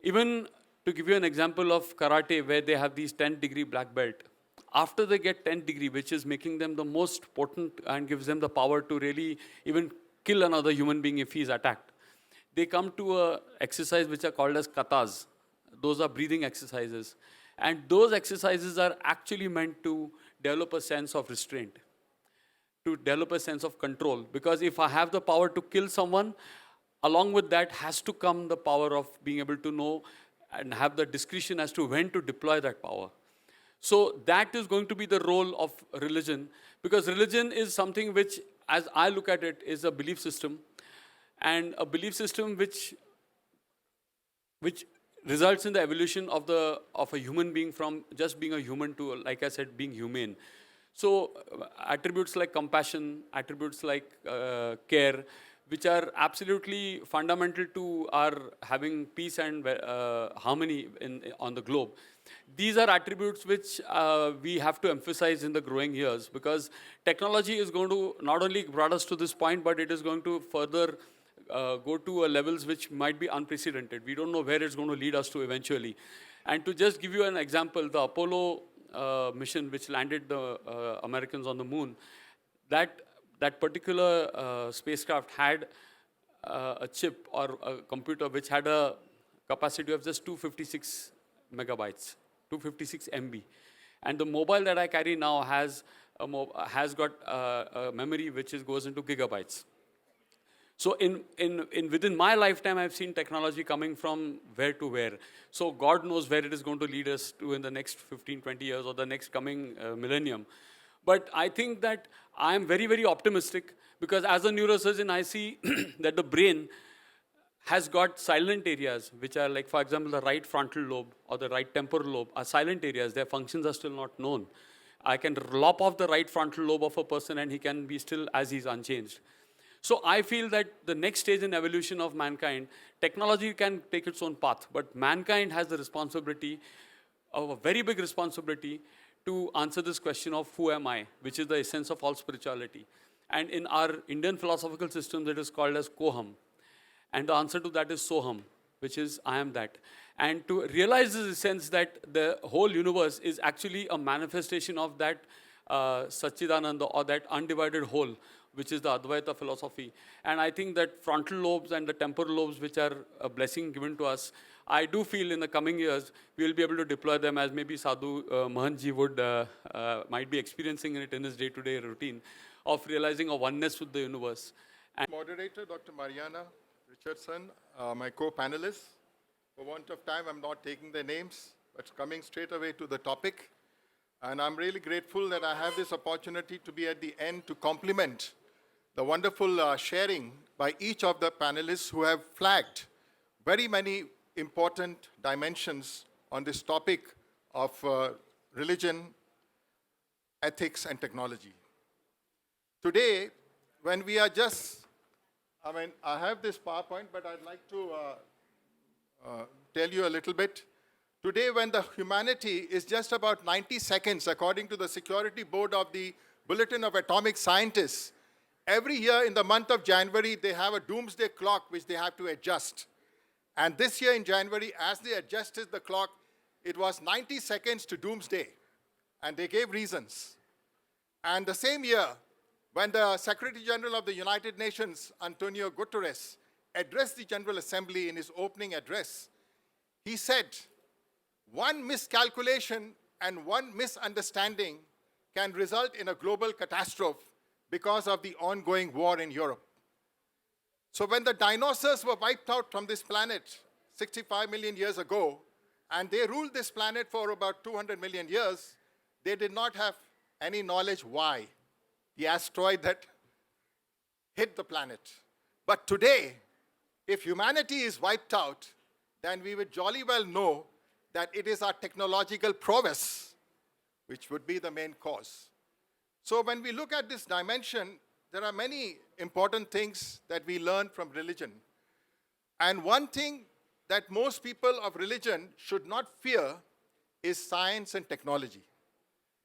Even to give you an example of karate, where they have these 10-degree black belt, after they get 10 degree, which is making them the most potent and gives them the power to really even kill another human being if he is attacked, they come to a exercise which are called as katas. Those are breathing exercises. And those exercises are actually meant to develop a sense of restraint, to develop a sense of control. Because if I have the power to kill someone, along with that has to come the power of being able to know and have the discretion as to when to deploy that power. So that is going to be the role of religion, because religion is something which, as I look at it, is a belief system, and a belief system which results in the evolution of a human being from just being a human to, like I said, being humane. So attributes like compassion, attributes like care, which are absolutely fundamental to our having peace and harmony on the globe. These are attributes which we have to emphasize in the growing years, because technology is going to not only brought us to this point, but it is going to further go to levels which might be unprecedented. We don't know where it's going to lead us to eventually. And to just give you an example, the Apollo mission, which landed the Americans on the moon, that particular spacecraft had a chip or a computer which had a capacity of just 256 megabytes, 256 MB. And the mobile that I carry now has has got a memory which goes into gigabytes. So within my lifetime, I've seen technology coming from where to where. So God knows where it is going to lead us to in the next 15, 20 years or the next coming millennium. But I think that I'm very, very optimistic because as a neurosurgeon, I see that the brain has got silent areas, which are like, for example, the right frontal lobe or the right temporal lobe are silent areas. Their functions are still not known. I can lop off the right frontal lobe of a person and he can be still as he's unchanged. So I feel that the next stage in evolution of mankind, technology can take its own path, but mankind has the responsibility, a very big responsibility, to answer this question of who am I, which is the essence of all spirituality. And in our Indian philosophical system, it is called as Koham. And the answer to that is Soham, which is I am that. And to realize this sense that the whole universe is actually a manifestation of that Satchidananda or that undivided whole, which is the Advaita philosophy. And I think that frontal lobes and the temporal lobes, which are a blessing given to us, I do feel in the coming years, we will be able to deploy them as maybe Sadhu Mahanji might be experiencing it in his day-to-day routine of realizing a oneness with the universe. And Moderator, Dr. Mariana Richardson, my co-panelists. For want of time, I'm not taking their names, but coming straight away to the topic. And I'm really grateful that I have this opportunity to be at the end to complement the wonderful sharing by each of the panelists who have flagged very many important dimensions on this topic of religion, ethics, and technology. Today, when we are just, I have this PowerPoint, but I'd like to tell you a little bit. Today, when the humanity is just about 90 seconds, according to the Security Board of the Bulletin of Atomic Scientists, every year in the month of January, they have a doomsday clock which they have to adjust. And this year in January, as they adjusted the clock, it was 90 seconds to doomsday. And they gave reasons. And the same year, when the Secretary General of the United Nations, Antonio Guterres, addressed the General Assembly in his opening address, he said, one miscalculation and one misunderstanding can result in a global catastrophe because of the ongoing war in Europe. So when the dinosaurs were wiped out from this planet 65 million years ago, and they ruled this planet for about 200 million years, they did not have any knowledge why. The asteroid that hit the planet. But today, if humanity is wiped out, then we would jolly well know that it is our technological prowess which would be the main cause. So when we look at this dimension, there are many important things that we learn from religion. And one thing that most people of religion should not fear is science and technology.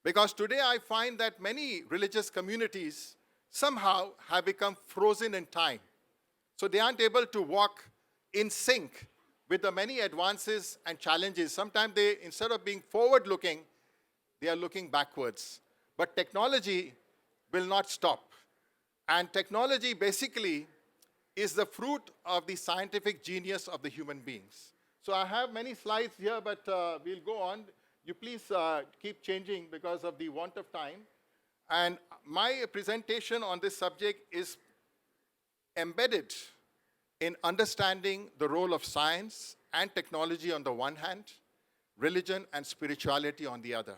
Because today I find that many religious communities somehow have become frozen in time. So they aren't able to walk in sync with the many advances and challenges. Sometimes they, instead of being forward-looking, they are looking backwards. But technology will not stop. And technology basically is the fruit of the scientific genius of the human beings. So I have many slides here, but we'll go on. You please keep changing because of the want of time. And my presentation on this subject is embedded in understanding the role of science and technology on the one hand, religion and spirituality on the other.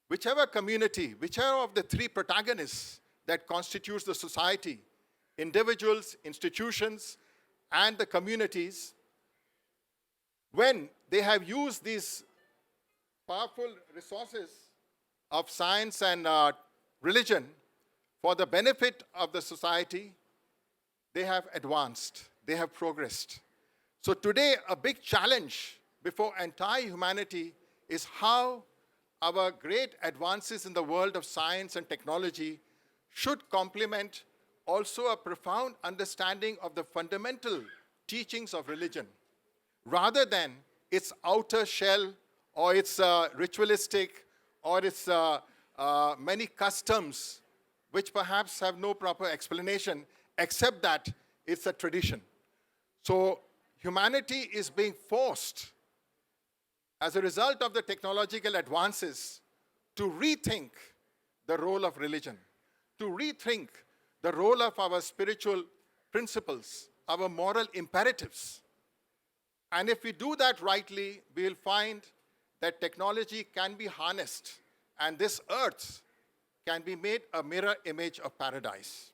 Whichever community, whichever of the three protagonists that constitutes the society, individuals, institutions, and the communities, when they have used these powerful resources of science and religion for the benefit of the society, they have advanced, they have progressed. So today, a big challenge before entire humanity is how our great advances in the world of science and technology should complement also a profound understanding of the fundamental teachings of religion, rather than its outer shell or its ritualistic or its many customs which perhaps have no proper explanation except that it's a tradition. So humanity is being forced as a result of the technological advances to rethink the role of religion, to rethink the role of our spiritual principles, our moral imperatives. And if we do that rightly, we'll find that technology can be harnessed and this earth can be made a mirror image of paradise.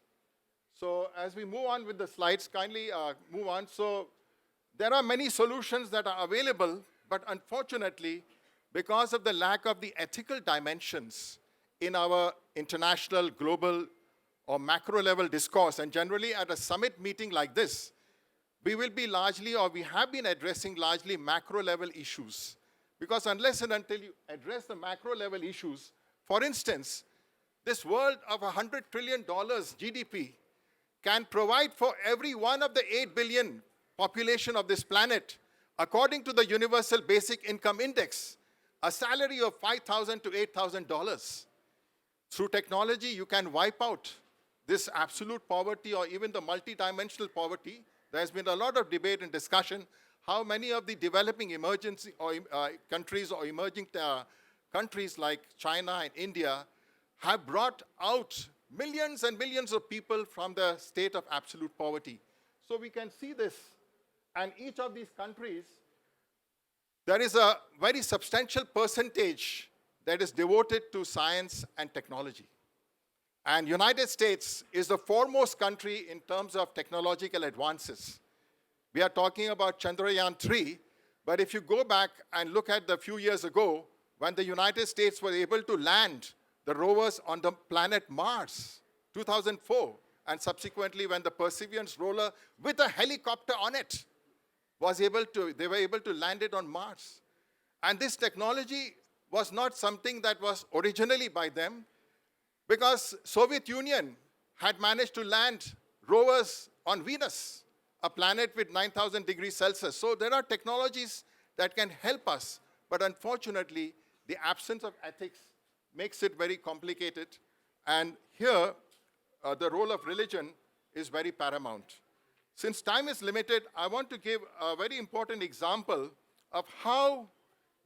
So as we move on with the slides, kindly move on. So there are many solutions that are available, but unfortunately, because of the lack of the ethical dimensions in our international, global, or macro level discourse, and generally at a summit meeting like this, we will be largely, or we have been addressing largely macro level issues. Because unless and until you address the macro level issues, for instance, this world of $100 trillion GDP can provide for every one of the 8 billion population of this planet, according to the Universal Basic Income Index, a salary of $5,000 to $8,000. Through technology, you can wipe out this absolute poverty or even the multidimensional poverty. There has been a lot of debate and discussion how many of the developing emergency or countries or emerging countries like China and India have brought out millions and millions of people from the state of absolute poverty. So we can see this. And each of these countries, there is a very substantial percentage that is devoted to science and technology. And United States is the foremost country in terms of technological advances. We are talking about Chandrayaan-3, but if you go back and look at the few years ago, when the United States was able to land the rovers on the planet Mars, 2004, and subsequently when the Perseverance rover with a helicopter on it they were able to land it on Mars. And this technology was not something that was originally by them, because Soviet Union had managed to land rovers on Venus, a planet with 9,000 degrees Celsius. So there are technologies that can help us, but unfortunately, the absence of ethics makes it very complicated. And here, the role of religion is very paramount. Since time is limited, I want to give a very important example of how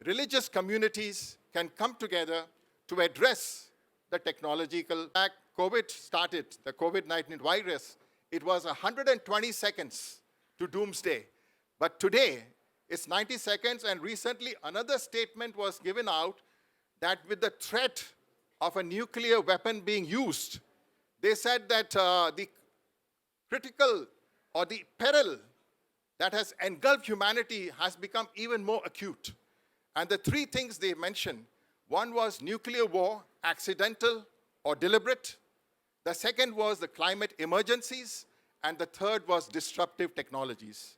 religious communities can come together to address the technological. Back COVID started, the COVID-19 virus, it was 120 seconds to doomsday. But today, it's 90 seconds, and recently another statement was given out that with the threat of a nuclear weapon being used, they said that the critical or the peril that has engulfed humanity has become even more acute. And the three things they mentioned, one was nuclear war, accidental or deliberate. The second was the climate emergencies. And the third was disruptive technologies.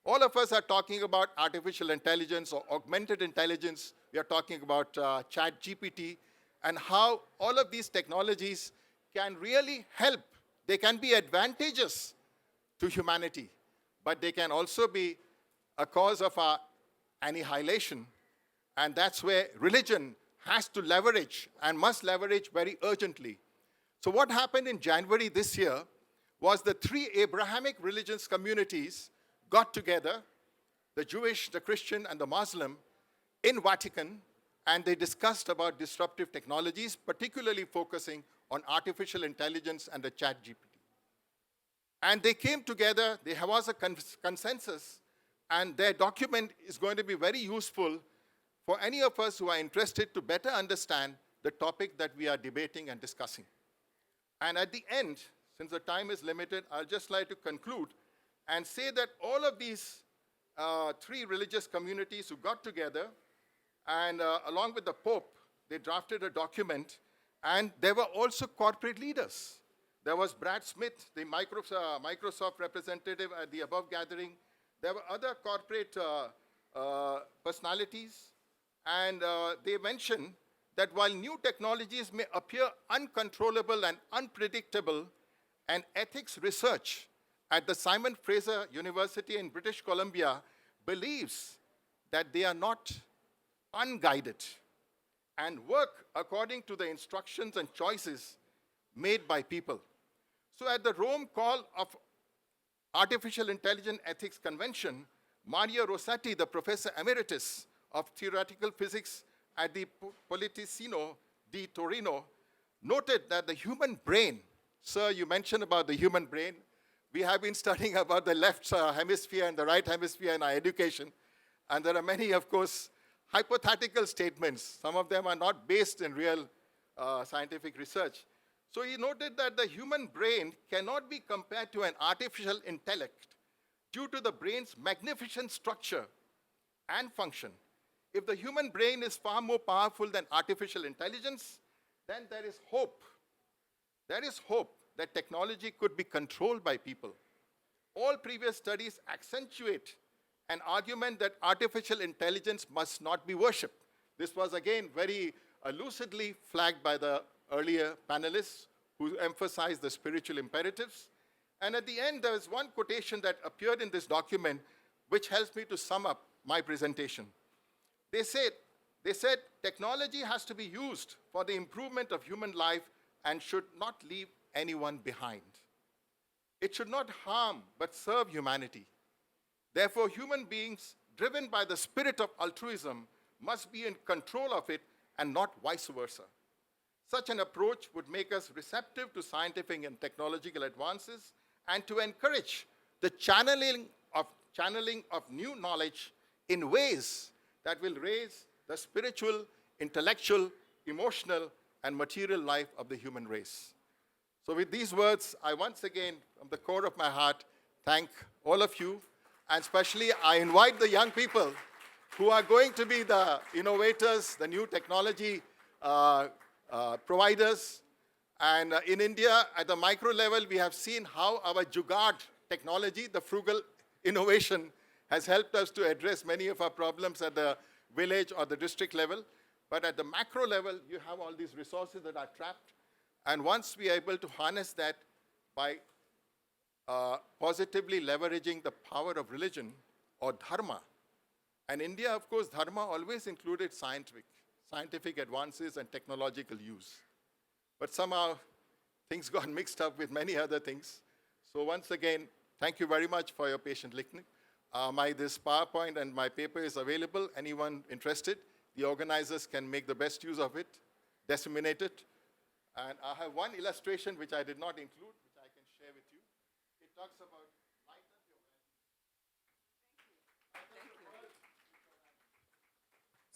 All of us are talking about artificial intelligence or augmented intelligence. We are talking about ChatGPT and how all of these technologies can really help. They can be advantageous to humanity, but they can also be a cause of our annihilation. And that's where religion has to leverage and must leverage very urgently. So what happened in January this year was the three Abrahamic religious communities got together, the Jewish, the Christian, and the Muslim, in Vatican, and they discussed about disruptive technologies, particularly focusing on artificial intelligence and the ChatGPT. And they came together, there was a consensus, and their document is going to be very useful for any of us who are interested to better understand the topic that we are debating and discussing. And at the end, since the time is limited, I'll just like to conclude and say that all of these three religious communities who got together and along with the Pope, they drafted a document, and there were also corporate leaders. There was Brad Smith, the Microsoft representative at the above gathering. There were other corporate personalities, and they mentioned that while new technologies may appear uncontrollable and unpredictable, and ethics research at the Simon Fraser University in British Columbia believes that they are not unguided and work according to the instructions and choices made by people. So at the Rome Call of Artificial Intelligence Ethics Convention, Mario Rossetti, the professor emeritus of theoretical physics at the Politecnico di Torino, noted that the human brain, sir, you mentioned about the human brain. We have been studying about the left hemisphere and the right hemisphere in our education. And there are many, of course, hypothetical statements. Some of them are not based in real scientific research. So he noted that the human brain cannot be compared to an artificial intellect due to the brain's magnificent structure and function. If the human brain is far more powerful than artificial intelligence, then there is hope. There is hope that technology could be controlled by people. All previous studies accentuate an argument that artificial intelligence must not be worshipped. This was again very lucidly flagged by the earlier panelists who emphasized the spiritual imperatives. And at the end, there is one quotation that appeared in this document which helps me to sum up my presentation. They said, technology has to be used for the improvement of human life and should not leave anyone behind. It should not harm but serve humanity. Therefore, human beings driven by the spirit of altruism must be in control of it and not vice versa. Such an approach would make us receptive to scientific and technological advances and to encourage the channeling of new knowledge in ways that will raise the spiritual, intellectual, emotional, and material life of the human race. So with these words, I once again, from the core of my heart, thank all of you, and especially I invite the young people who are going to be the innovators, the new technology providers. And in India, at the micro level, we have seen how our Jugaad technology, the frugal innovation, has helped us to address many of our problems at the village or the district level. But at the macro level, you have all these resources that are trapped. And once we are able to harness that by positively leveraging the power of religion or dharma, and India, of course, dharma always included scientific advances and technological use. But somehow, things got mixed up with many other things. So once again, thank you very much for your patient listening. This PowerPoint and my paper is available. Anyone interested, the organizers can make the best use of it, disseminate it. And I have one illustration which I did not include, which I can share with you. It talks about light up your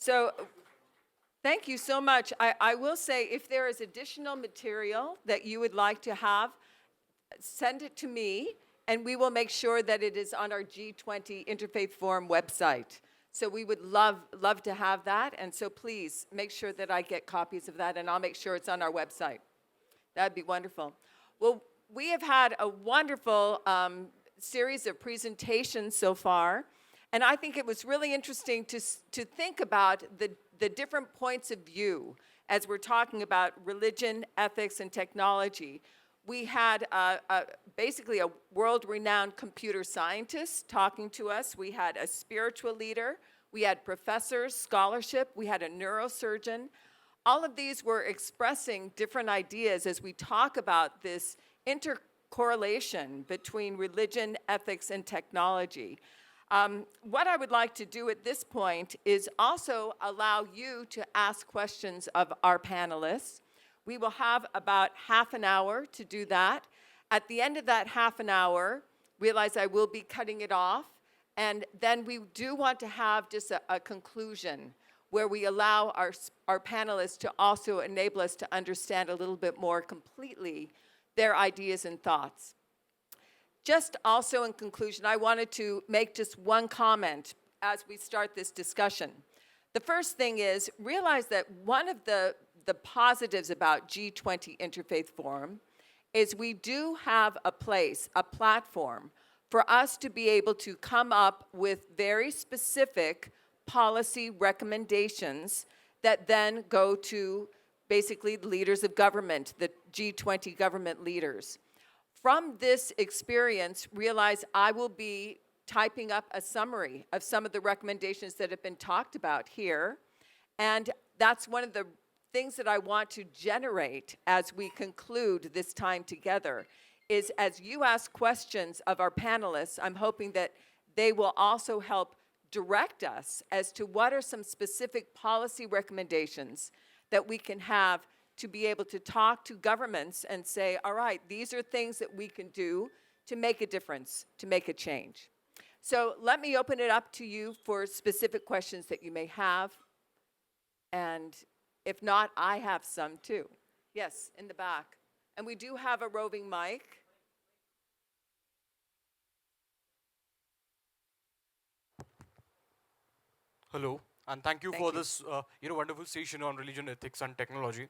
So thank you so much. I will say, if there is additional material that you would like to have, send it to me, and we will make sure that it is on our G20 Interfaith Forum website. So we would love to have that, and so please make sure that I get copies of that, and I'll make sure it's on our website. That'd be wonderful. Well, we have had a wonderful series of presentations so far, and I think it was really interesting to think about the different points of view as we're talking about religion, ethics, and technology. We had basically a world-renowned computer scientist talking to us. We had a spiritual leader. We had professors, scholarship. We had a neurosurgeon. All of these were expressing different ideas as we talk about this intercorrelation between religion, ethics, and technology. What I would like to do at this point is also allow you to ask questions of our panelists. We will have about half an hour to do that. At the end of that half an hour, realize I will be cutting it off, and then we do want to have just a conclusion where we allow our panelists to also enable us to understand a little bit more completely their ideas and thoughts. Just also in conclusion, I wanted to make just one comment as we start this discussion. The first thing is, realize that one of the positives about G20 Interfaith Forum is we do have a place, a platform, for us to be able to come up with very specific policy recommendations that then go to basically the leaders of government, the G20 government leaders. From this experience, realize I will be typing up a summary of some of the recommendations that have been talked about here, and that's one of the things that I want to generate as we conclude this time together, is as you ask questions of our panelists, I'm hoping that they will also help direct us as to what are some specific policy recommendations that we can have to be able to talk to governments and say, all right, these are things that we can do to make a difference, to make a change. So let me open it up to you for specific questions that you may have. And if not, I have some too. Yes, in the back. And we do have a roving mic. Hello, and thank you Thank for you. this wonderful session on religion, ethics, and technology.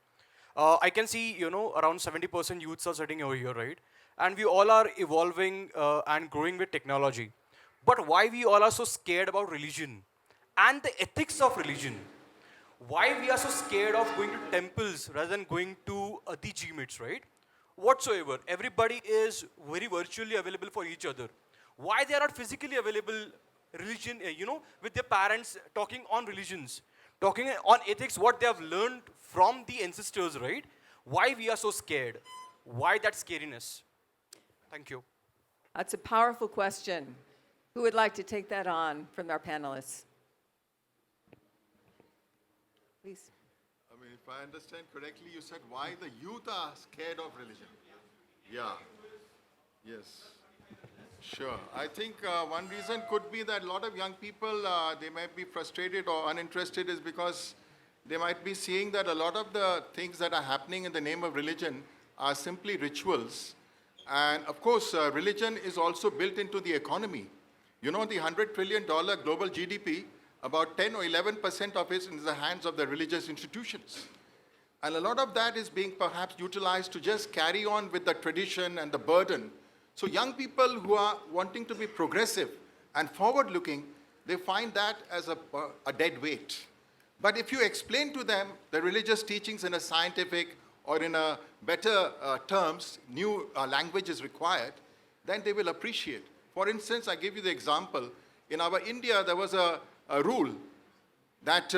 I can see around 70% youths are sitting over here, right? And we all are evolving and growing with technology. But why we all are so scared about religion and the ethics of religion? Why we are so scared of going to temples rather than going to the GMITs, right? Whatsoever, everybody is very virtually available for each other. Why they are not physically available religion, with their parents talking on religions, talking on ethics, what they have learned from the ancestors, right? Why we are so scared? Why that scariness? Thank you. That's a powerful question. Who would like to take that on from our panelists? Please. I mean, if I understand correctly, you said why the youth are scared of religion. Yeah. Yes. Sure. I think one reason could be that a lot of young people, they might be frustrated or uninterested is because they might be seeing that a lot of the things that are happening in the name of religion are simply rituals. And of course, religion is also built into the economy. You know, the $100 trillion global GDP, about 10 or 11% of it is in the hands of the religious institutions. And a lot of that is being perhaps utilized to just carry on with the tradition and the burden. So young people who are wanting to be progressive and forward-looking, they find that as a dead weight. But if you explain to them the religious teachings in a scientific or in a better terms, new language is required, then they will appreciate. For instance, I give you the example. In our India, there was a rule that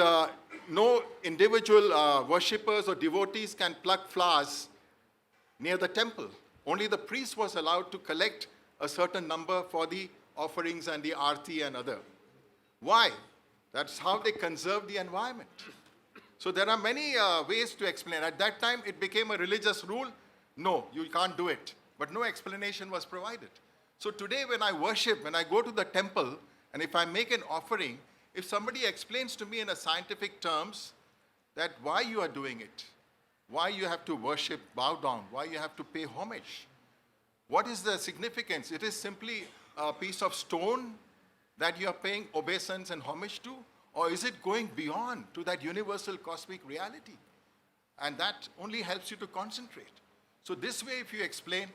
no individual worshippers or devotees can pluck flowers near the temple. Only the priest was allowed to collect a certain number for the offerings and the arti and other. Why? That's how they conserve the environment. So there are many ways to explain. At that time, it became a religious rule. No, you can't do it. But no explanation was provided. So today when I worship, when I go to the temple, and if I make an offering, if somebody explains to me in a scientific terms that why you are doing it, why you have to worship, bow down, why you have to pay homage. What is the significance? It is simply a piece of stone that you are paying obeisance and homage to? Or is it going beyond to that universal cosmic reality? And that only helps you to concentrate. So this way, if you explain,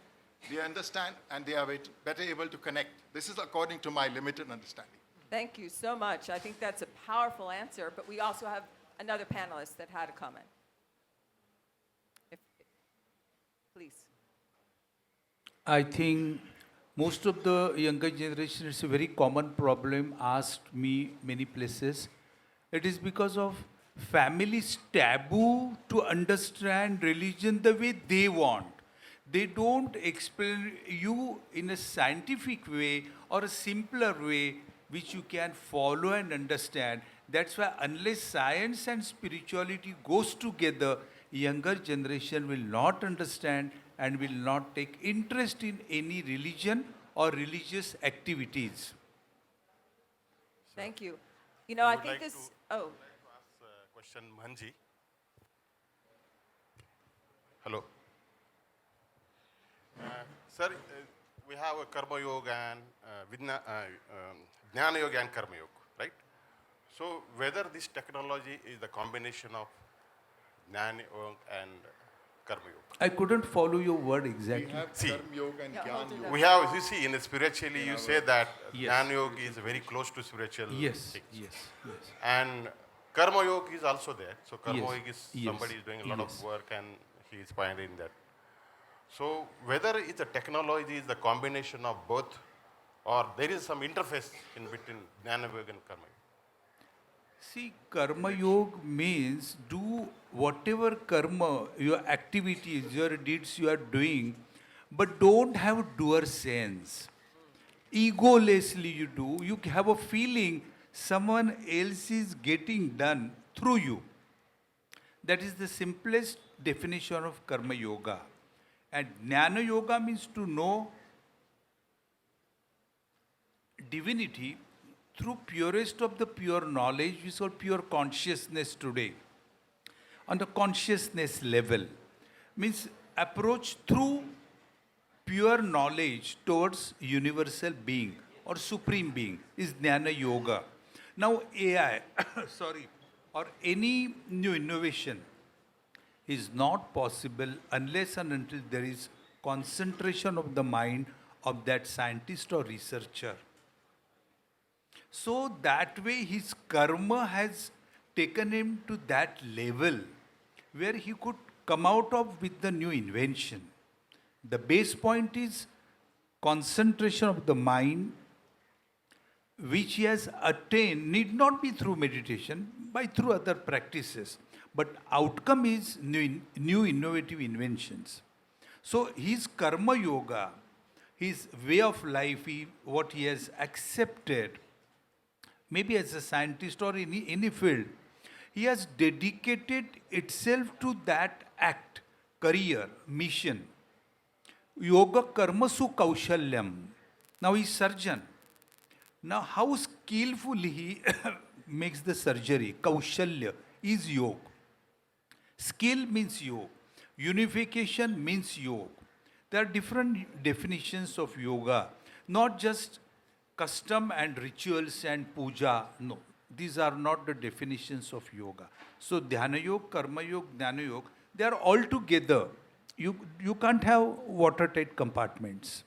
they understand and they are better able to connect. This is according to my limited understanding. Thank you so much. I think that's a powerful answer, but we also have another panelist that had a comment. Please. I think most of the younger generation, it's a very common problem asked me many places. It is because of families' taboo to understand religion the way they want. They don't explain you in a scientific way or a simpler way which you can follow and understand. That's why unless science and spirituality goes together, younger generation will not understand and will not take interest in any religion or religious activities. Thank you. You know, I would think like this, to- oh, I'd like to ask a question, Manji. Hello. Sir, we have a Karma Yoga and Jnana Yoga and Karma Yoga, right? So whether this technology is the combination of Jnana Yoga and Karma Yoga. I couldn't follow your word We exactly. have See. Karma Yoga and Yeah, I'll do Jnana that. Yoga. We have, you see, in spiritually, you say that Yes. Jnana Yoga is very close to spiritual Yes, things. yes, yes. And Karma Yoga is also there. So Karma Yes, Yoga is yes, somebody is doing a lot yes. of work and he is pioneering that. So whether it's a technology is the combination of both or there is some interface in between Jnana Yoga and Karma Yoga. See, karma yoga means do whatever karma, your activities, your deeds you are doing, but don't have doer sense. Egolessly you do, you have a feeling someone else is getting done through you. That is the simplest definition of Karma Yoga. And Jnana Yoga means to know divinity through purest of the pure knowledge, which is called pure consciousness today. On the consciousness level, means approach through pure knowledge towards universal being or supreme being is Jnana Yoga. Now AI, sorry, or any new innovation is not possible unless and until there is concentration of the mind of that scientist or researcher. So that way his karma has taken him to that level where he could come out of with the new invention. The base point is concentration of the mind, which he has attained, need not be through meditation, by through other practices. But outcome is new innovative inventions. So his karma yoga, his way of life, what he has accepted, maybe as a scientist or in any field, he has dedicated itself to that act, career, mission. Yoga karmasu kaushalyam. Now he's surgeon. Now how skillfully he makes the surgery, kaushalya, is yoga. Skill means yoga. Unification means yoga. There are different definitions of yoga, not just custom and rituals and puja. No, these are not the definitions of yoga. So Dhyana Yoga, Karma Yoga, Jnana Yoga, they are all together. You can't have watertight compartments.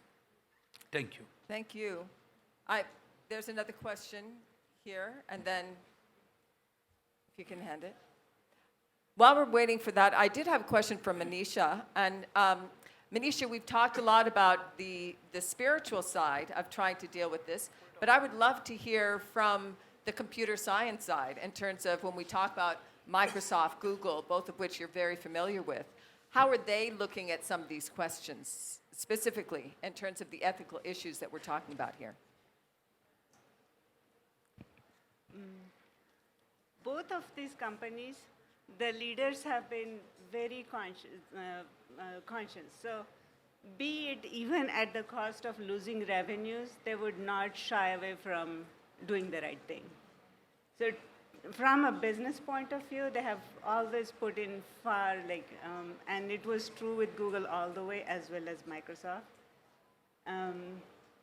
Thank you. Thank you. There's another question here, and then if you can hand it. While we're waiting for that, I did have a question from Manisha. And Manisha, we've talked a lot about the spiritual side of trying to deal with this, but I would love to hear from the computer science side in terms of when we talk about Microsoft, Google, both of which you're very familiar with. How are they looking at some of these questions, specifically in terms of the ethical issues that we're talking about here? Both of these companies, the leaders have been very conscious. So be it even at the cost of losing revenues, they would not shy away from doing the right thing. So from a business point of view, they have always put in far, and it was true with Google all the way, as well as Microsoft.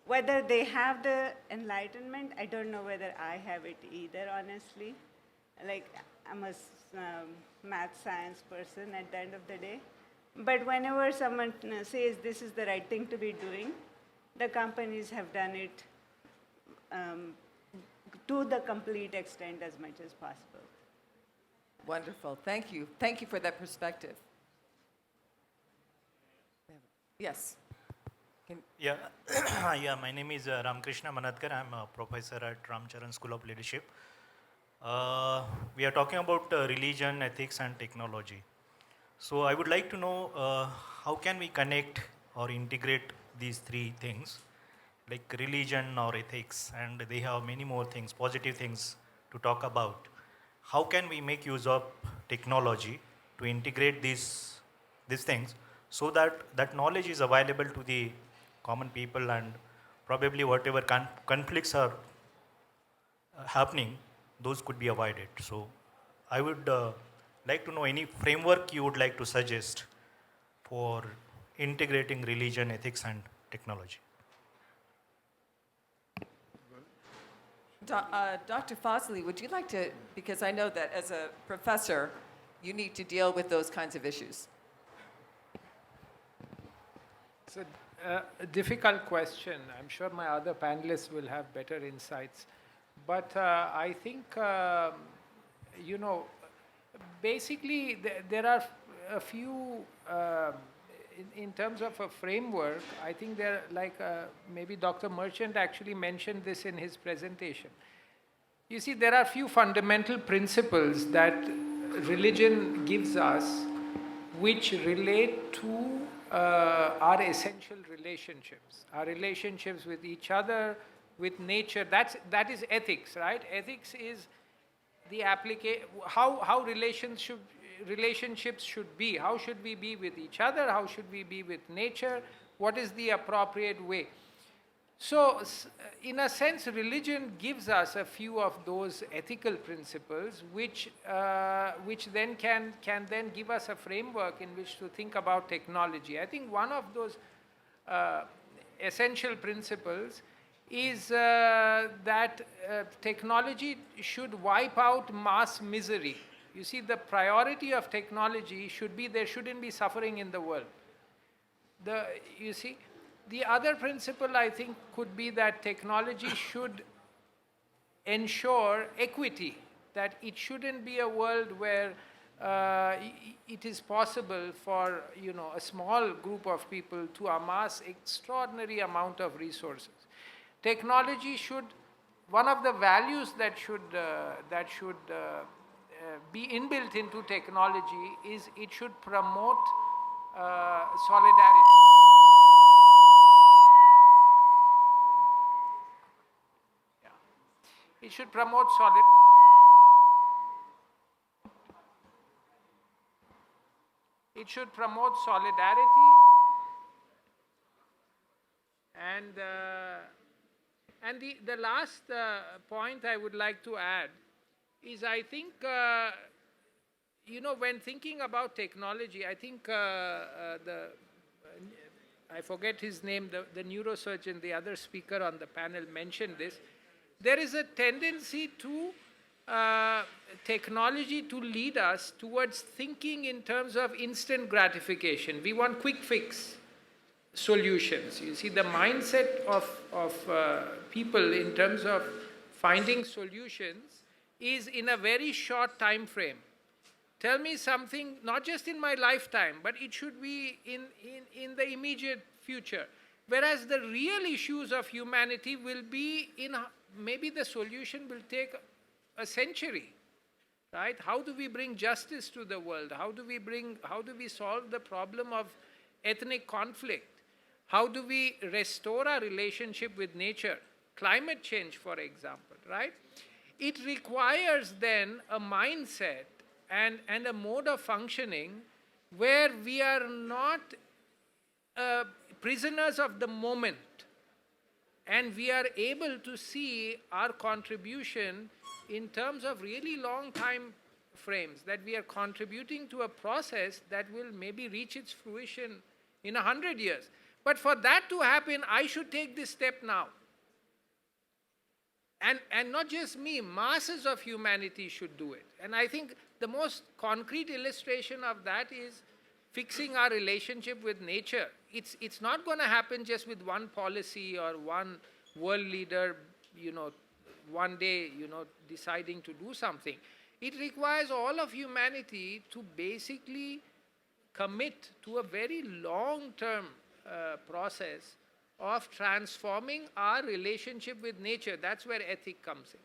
Whether they have the enlightenment, I don't know whether I have it either, honestly. I'm a math science person at the end of the day. But whenever someone says this is the right thing to be doing, the companies have done it to the complete extent as much as possible. Wonderful. Thank you. Thank you for that perspective. Yes. Yeah, yeah. My name is Ramkrishna Manadkar. I'm a professor at Ramcharan School of Leadership. We are talking about religion, ethics, and technology. So I would like to know how can we connect or integrate these three things, like religion or ethics, and they have many more things, positive things to talk about. How can we make use of technology to integrate these things so that that knowledge is available to the common people, and probably whatever conflicts are happening, those could be avoided. So I would like to know any framework you would like to suggest for integrating religion, ethics, and technology. Dr. Fazli, would you like to, because I know that as a professor, you need to deal with those kinds of issues. It's a difficult question. I'm sure my other panelists will have better insights. But I think, basically there are a few, in terms of a framework, I think there maybe Dr. Merchant actually mentioned this in his presentation. You see, there are few fundamental principles that religion gives us which relate to our essential relationships, our relationships with each other, with nature. That is ethics, right? Ethics is the how relations relationships should be. How should we be with each other? How should we be with nature? What is the appropriate way? So, in a sense, religion gives us a few of those ethical principles, which then can then give us a framework in which to think about technology. I think one of those essential principles is that technology should wipe out mass misery. You see, the priority of technology should be there shouldn't be suffering in the world. You see, the other principle I think could be that technology should ensure equity, that it shouldn't be a world where it is possible for a small group of people to amass extraordinary amount of resources. Technology should, one of the values that should be inbuilt into technology is it should promote solidarity. It should promote solidarity, and the last point I would like to add is I think when thinking about technology, I think I forget his name, the neurosurgeon, the other speaker on the panel mentioned this. There is a tendency to technology to lead us towards thinking in terms of instant gratification. We want quick fix solutions. You see, the mindset of people in terms of finding solutions is in a very short time frame. Tell me something, not just in my lifetime, but it should be in the immediate future. Whereas the real issues of humanity will be maybe the solution will take a century, right? How do we bring justice to the world? How do we solve the problem of ethnic conflict? How do we restore our relationship with nature? Climate change, for example, right? It requires then a mindset and a mode of functioning where we are not prisoners of the moment, and we are able to see our contribution in terms of really long time frames, that we are contributing to a process that will maybe reach its fruition in 100 years. But for that to happen, I should take this step now. And not just me, masses of humanity should do it. And I think the most concrete illustration of that is fixing our relationship with nature. It's not going to happen just with one policy or one world leader, one day, deciding to do something. It requires all of humanity to basically commit to a very long-term process of transforming our relationship with nature. That's where ethic comes in.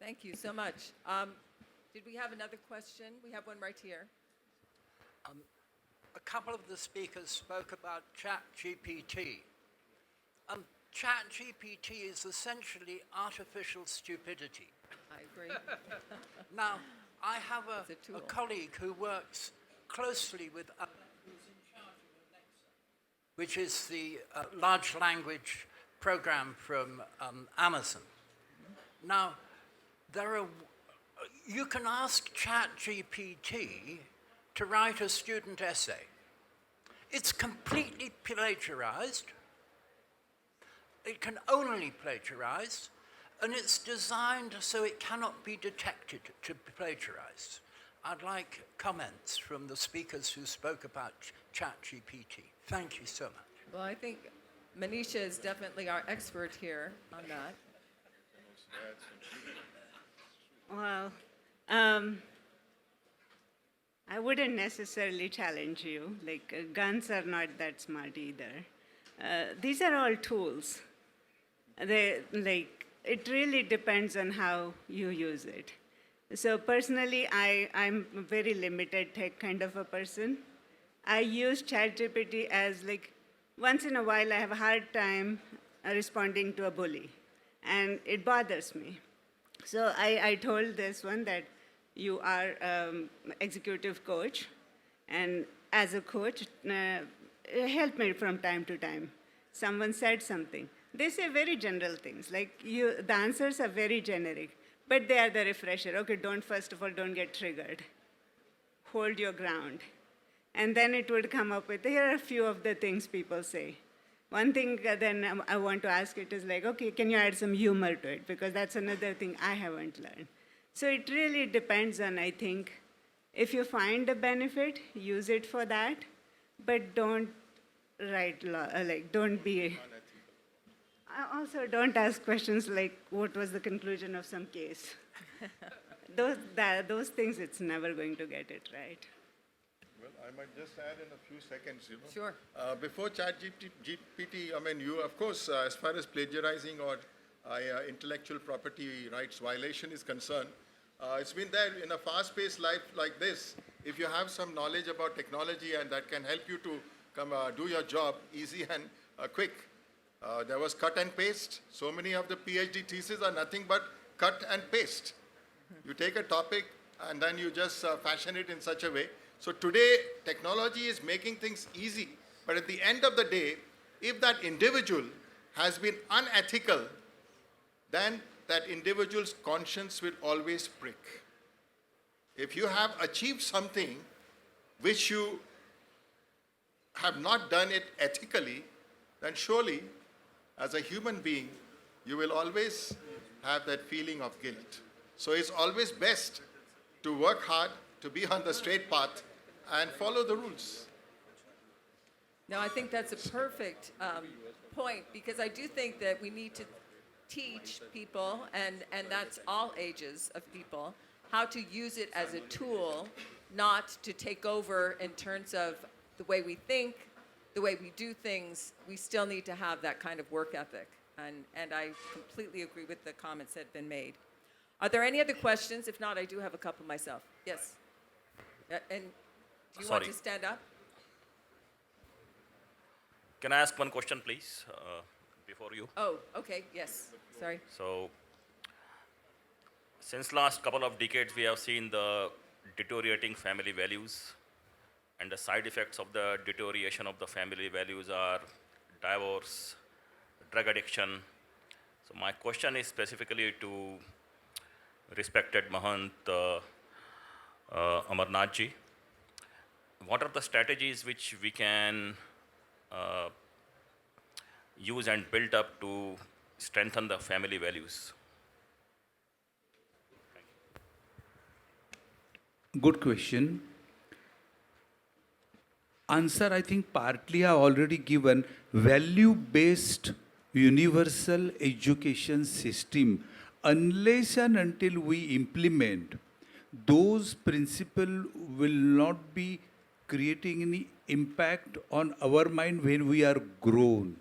Thank you so much. Did we have another question? We have one right here. A couple of the speakers spoke about ChatGPT. ChatGPT is essentially artificial stupidity. I agree. Now, I have It's a a tool. colleague who works closely with who's in charge of Alexa, which is the large language program from Amazon. Now, you can ask ChatGPT to write a student essay. It's completely plagiarized. It can only plagiarize, and it's designed so it cannot be detected to be plagiarized. I'd like comments from the speakers who spoke about ChatGPT. Thank you so much. Well, I think Manisha is definitely our expert here on that. Well, I wouldn't necessarily challenge you. Guns are not that smart either. These are all tools. It really depends on how you use it. So personally, I'm a very limited tech kind of a person. I use ChatGPT as once in a while I have a hard time responding to a bully, and it bothers me. So I told this one that you are executive coach, and as a coach, help me from time to time. Someone said something. They say very general things, like the answers are very generic, but they are the refresher. Okay, first of all, don't get triggered. Hold your ground. And then it would come up with, here are a few of the things people say. One thing then I want to ask it is like, okay, can you add some humor to it? Because that's another thing I haven't learned. So it really depends on, I think, if you find a benefit, use it for that, but don't don't be. Also, don't ask questions like, what was the conclusion of some case? Those things, it's never going to get it right. Well, I might just add in a few seconds, Sure. Before ChatGPT, I mean, you, of course, as far as plagiarizing or intellectual property rights violation is concerned, it's been there in a fast-paced life like this. If you have some knowledge about technology and that can help you to come do your job easy and quick. There was cut and paste. So many of the PhD theses are nothing but cut and paste. You take a topic and then you just fashion it in such a way. So today, technology is making things easy. But at the end of the day, if that individual has been unethical, then that individual's conscience will always prick. If you have achieved something which you have not done it ethically, then surely, as a human being, you will always have that feeling of guilt. So it's always best to work hard, to be on the straight path, and follow the rules. No, I think that's a perfect point, because I do think that we need to teach people, and that's all ages of people, how to use it as a tool, not to take over in terms of the way we think, the way we do things. We still need to have that kind of work ethic. And I completely agree with the comments that have been made. Are there any other questions? If not, I do have a couple myself. Yes. And do you want to stand up? Can I ask one question, please, before you? Oh, okay, yes, sorry. So, since last couple of decades, we have seen the deteriorating family values, and the side effects of the deterioration of the family values are divorce, drug addiction. So my question is specifically to respected Mahant Amarnath ji. What are the strategies which we can use and build up to strengthen the family values? Good question. Answer, I think, partly I already given. Value-based universal education system, unless and until we implement, those principles will not be creating any impact on our mind when we are grown.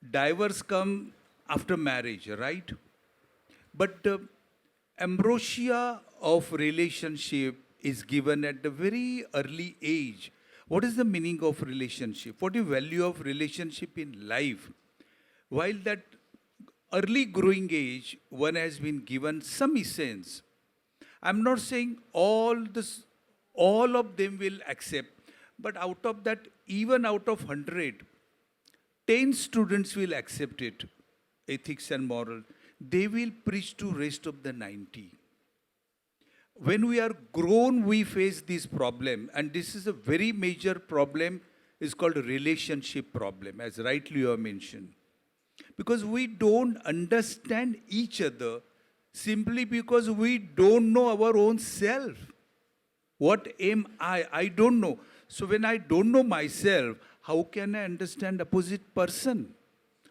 Divorce come after marriage, right? But the ambrosia of relationship is given at a very early age. What is the meaning of relationship? What is the value of relationship in life? While that early growing age, one has been given some essence. I'm not saying all of them will accept, but out of that, even out of 100, 10 students will accept it, ethics and moral. They will preach to rest of the 90. When we are grown, we face this problem, and this is a very major problem. It's called a relationship problem, as rightly you have mentioned. Because we don't understand each other simply because we don't know our own self. What am I? I don't know. So when I don't know myself, how can I understand opposite person?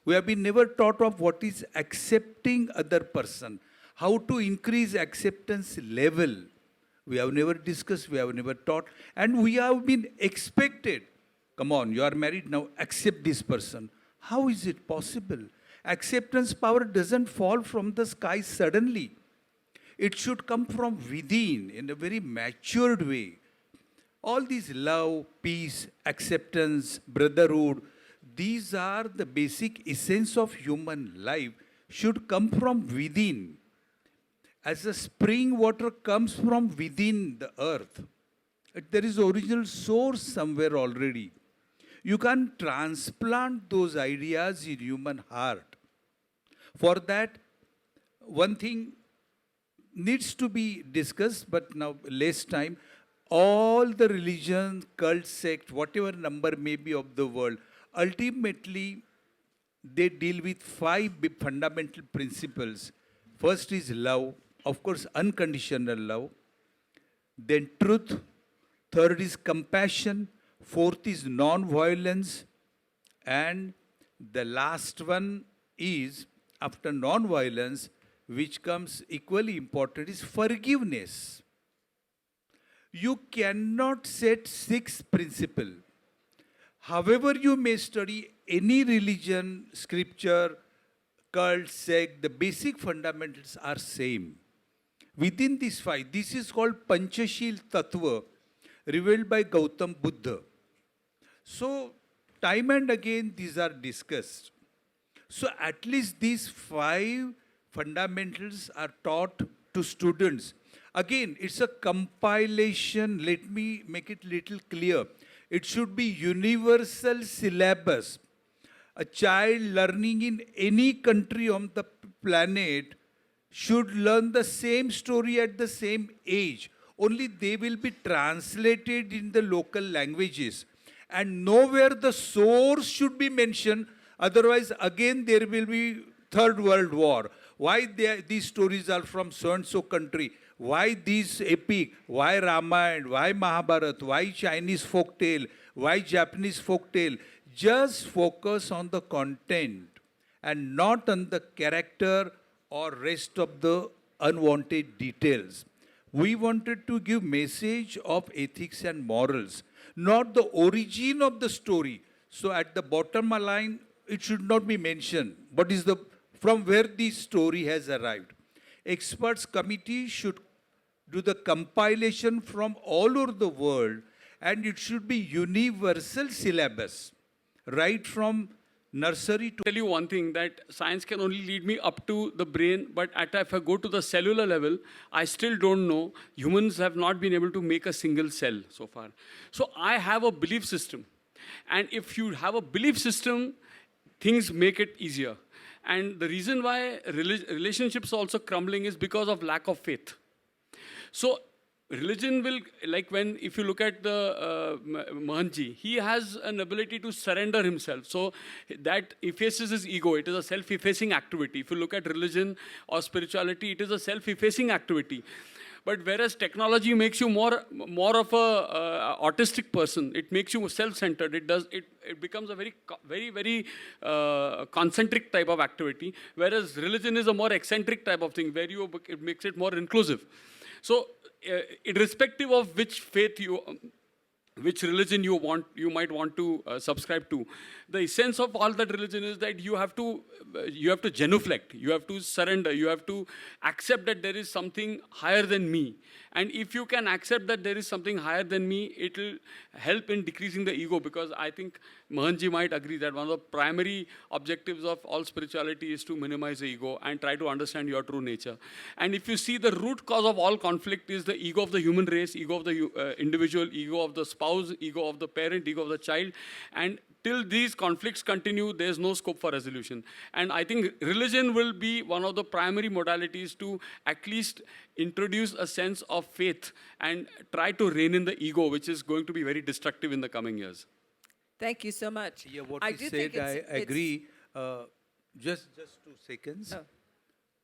We have been never taught of what is accepting other person. How to increase acceptance level. We have never discussed, we have never taught. And we have been expected. Come on, you are married now, accept this person. How is it possible? Acceptance power doesn't fall from the sky suddenly. It should come from within in a very matured way. All these love, peace, acceptance, brotherhood, these are the basic essence of human life, should come from within. as the spring water comes from within the earth. There is original source somewhere already. You can transplant those ideas in human heart. For that, one thing needs to be discussed, but now less time. All the religions, cult sect, whatever number may be of the world, ultimately they deal with five fundamental principles. First is love, of course, unconditional love. Then truth. Third is compassion. Fourth is non-violence. And the last one is, after non-violence, which comes equally important, is forgiveness. You cannot set six principles. However you may study any religion, scripture, cult, sect, the basic fundamentals are same. Within these five, this is called Panchashil Tattva, revealed by Gautam Buddha. So, time and again, these are discussed. So, at least these five fundamentals are taught to students. Again, it's a compilation. Let me make it little clear. It should be universal syllabus. A child learning in any country on the planet should learn the same story at the same age. Only they will be translated in the local languages. And nowhere the source should be mentioned. Otherwise, again, there will be Third World War. Why these stories are from so-and-so country? Why these epic? Why Ramayana? Why Mahabharata? Why Chinese folktale? Why Japanese folktale? Just focus on the content and not on the character or rest of the unwanted details. We wanted to give message of ethics and morals, not the origin of the story. So at the bottom line, it should not be mentioned. What is from where this story has arrived? Experts committee should do the compilation from all over the world, and it should be universal syllabus, right from nursery to... Tell you one thing, that science can only lead me up to the brain, but if I go to the cellular level, I still don't know. Humans have not been able to make a single cell so far. So I have a belief system. And if you have a belief system, things make it easier. And the reason why relationships are also crumbling is because of lack of faith. So religion will, if you look at the Mahanji, he has an ability to surrender himself. So that effaces his ego. It is a self-effacing activity. If you look at religion or spirituality, it is a self-effacing activity. But whereas technology makes you more of a autistic person, it makes you self-centered. It becomes a very concentric type of activity. Whereas religion is a more eccentric type of thing, where it makes it more inclusive. So, irrespective of which faith which religion you might want to subscribe to, the essence of all that religion is that you have to genuflect, you have to surrender, you have to accept that there is something higher than me. And if you can accept that there is something higher than me, it will help in decreasing the ego, because I think Mahanji might agree that one of the primary objectives of all spirituality is to minimize the ego and try to understand your true nature. And if you see, the root cause of all conflict is the ego of the human race, ego of the individual, ego of the spouse, ego of the parent, ego of the child. And till these conflicts continue, there is no scope for resolution. And I think religion will be one of the primary modalities to at least introduce a sense of faith and try to rein in the ego, which is going to be very destructive in the coming years. Thank you so much. Yeah, what I said, I agree. Just 2 seconds. Oh.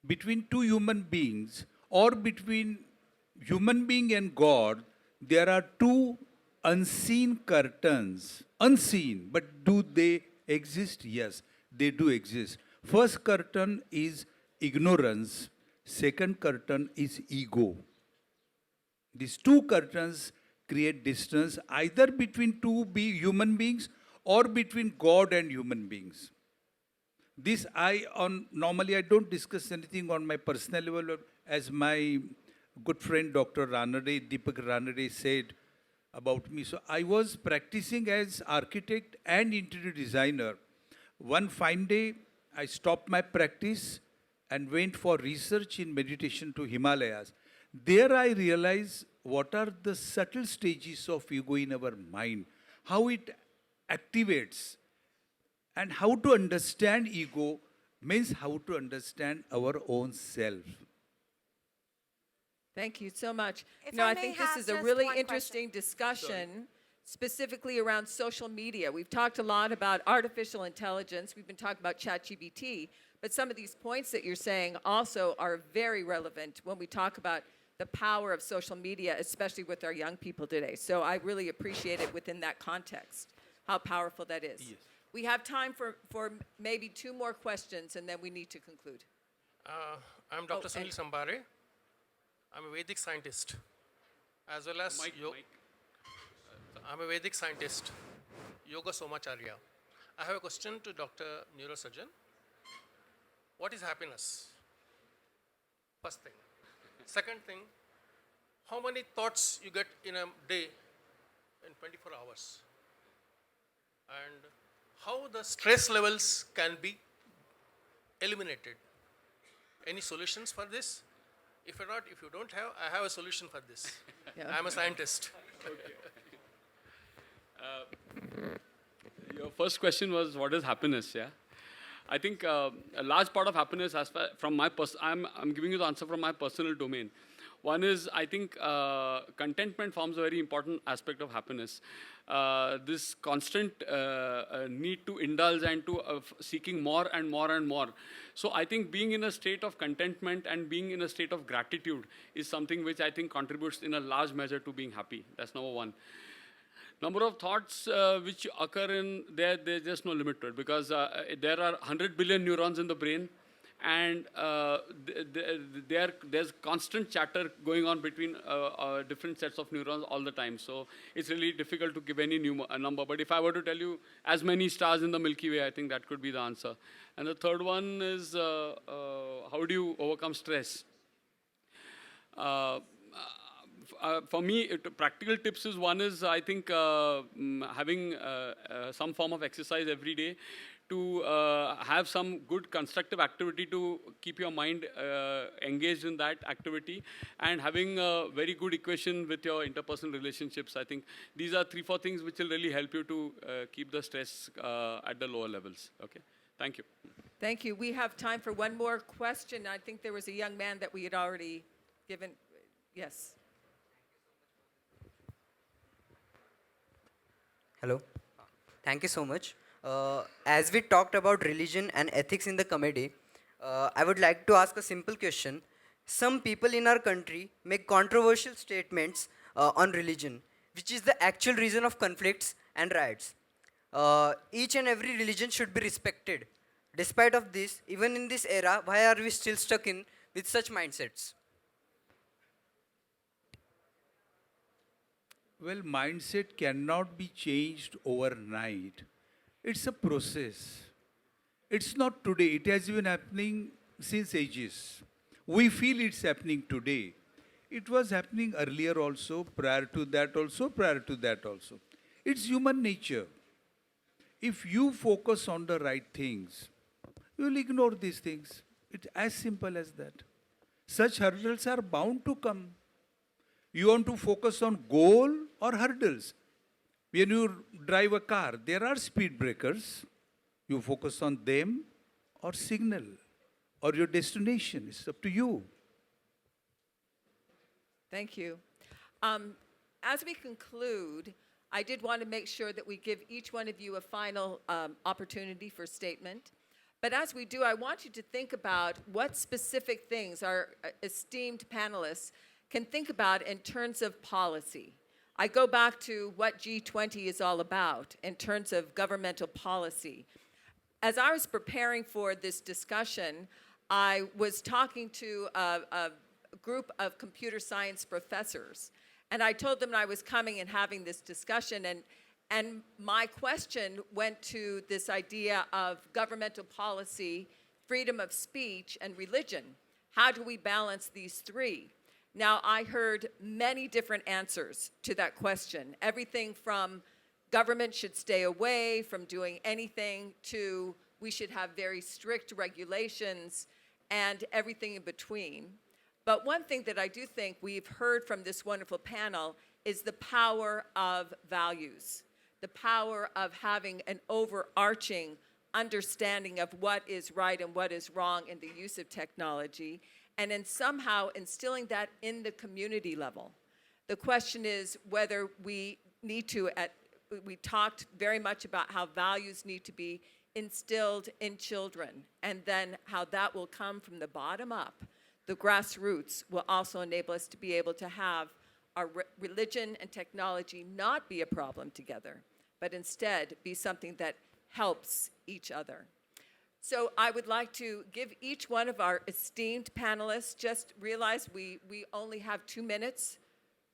Between two human beings or between human being and God, there are two unseen curtains. Unseen, but do they exist? Yes, they do exist. First curtain is ignorance. Second curtain is ego. These two curtains create distance either between human beings or between God and human beings. This normally I don't discuss anything on my personal level, as my good friend Dr. Deepak Ranade said about me. So I was practicing as architect and interior designer. One fine day, I stopped my practice and went for research in meditation to Himalayas. There I realized what are the subtle stages of ego in our mind, how it activates, and how to understand ego means how to understand our own self. Thank you so much. If I I may think this have is a just really one interesting discussion, specifically around social media. We've talked a lot about artificial intelligence. We've been talking about ChatGPT, but some of these points that you're saying also are very relevant when we talk about the power of social media, especially with our young people today. So I really appreciate it within that context, how powerful that is. Yes. We have time for maybe 2 more questions, and then we need to conclude. I'm Dr. Sunil and- Sambare. I'm a Vedic scientist, as well as I'm a Vedic scientist, Yoga Somacharya. I have a question to Dr. Neurosurgeon. What is happiness? First thing. Second thing, how many thoughts you get in a day in 24 hours? And how the stress levels can be eliminated? Any solutions for this? If you don't have, I have a solution for this. Yeah. I'm a scientist. Your first question was what is happiness, yeah? I think a large part of happiness, as far from my I'm giving you the answer from my personal domain. One is, I think contentment forms a very important aspect of happiness. This constant need to indulge and to seeking more and more and more. So I think being in a state of contentment and being in a state of gratitude is something which I think contributes in a large measure to being happy. That's number one. Number of thoughts which occur in there, there's just no limit to it, because there are 100 billion neurons in the brain, and there's constant chatter going on between different sets of neurons all the time. So it's really difficult to give any number. But if I were to tell you as many stars in the Milky Way, I think that could be the answer. And the third one is how do you overcome stress? For me, practical tips is one is, I think, having some form of exercise every day, to have some good constructive activity to keep your mind engaged in that activity, and having a very good equation with your interpersonal relationships. I think these are 3-4 things which will really help you to keep the stress at the lower levels. Okay, thank you. Thank you. We have time for one more question. I think there was a young man that we had already given. Yes. Hello. Thank you so much. As we talked about religion and ethics in the comedy, I would like to ask a simple question. Some people in our country make controversial statements on religion, which is the actual reason of conflicts and riots. Each and every religion should be respected. Despite of this, even in this era, why are we still stuck in with such mindsets? Well, mindset cannot be changed overnight. It's a process. It's not today. It has been happening since ages. We feel it's happening today. It was happening earlier also, prior to that also, prior to that also. It's human nature. If you focus on the right things, you will ignore these things. It's as simple as that. Such hurdles are bound to come. You want to focus on goal or hurdles? When you drive a car, there are speed breakers. You focus on them or signal or your destination. It's up to you. Thank you. As we conclude, I did want to make sure that we give each one of you a final opportunity for statement. But as we do, I want you to think about what specific things our esteemed panelists can think about in terms of policy. I go back to what G20 is all about in terms of governmental policy. As I was preparing for this discussion, I was talking to a group of computer science professors, and I told them I was coming and having this discussion, and my question went to this idea of governmental policy, freedom of speech, and religion. How do we balance these three? Now, I heard many different answers to that question. Everything from government should stay away from doing anything to we should have very strict regulations and everything in between. But one thing that I do think we've heard from this wonderful panel is the power of values, the power of having an overarching understanding of what is right and what is wrong in the use of technology, and then somehow instilling that in the community level. The question is whether we need to, we talked very much about how values need to be instilled in children, and then how that will come from the bottom up. The grassroots will also enable us to be able to have our religion and technology not be a problem together, but instead be something that helps each other. So I would like to give each one of our esteemed panelists, just realize we only have 2 minutes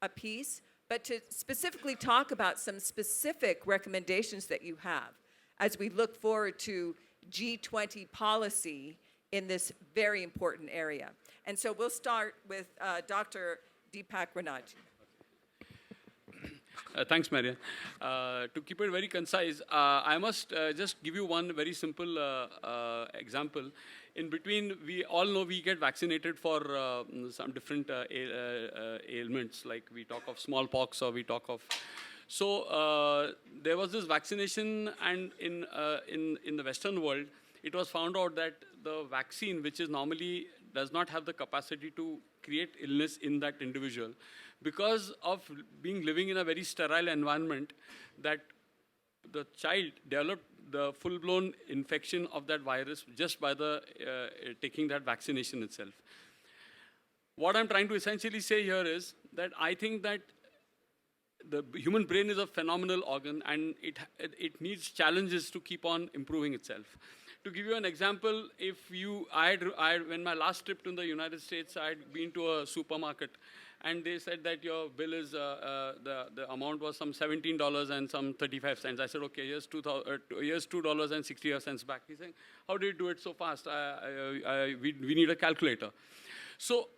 apiece, but to specifically talk about some specific recommendations that you have as we look forward to G20 policy in this very important area. And so we'll start with Dr. Deepak Ranaji. Thanks, Marian. To keep it very concise, I must just give you one very simple example. In between, we all know we get vaccinated for some different ailments, like we talk of smallpox or we talk of... So there was this vaccination, and in the Western world, it was found out that the vaccine, which is normally does not have the capacity to create illness in that individual, because of living in a very sterile environment, that the child developed the full-blown infection of that virus just by taking that vaccination itself. What I'm trying to essentially say here is that I think that the human brain is a phenomenal organ, and it needs challenges to keep on improving itself. To give you an example, when my last trip to the United States, I had been to a supermarket, and they said that your bill is, the amount was some $17 and some 35 cents. I said, okay, here's $2.65 back. He's saying, how did you do it so fast? We need a calculator. So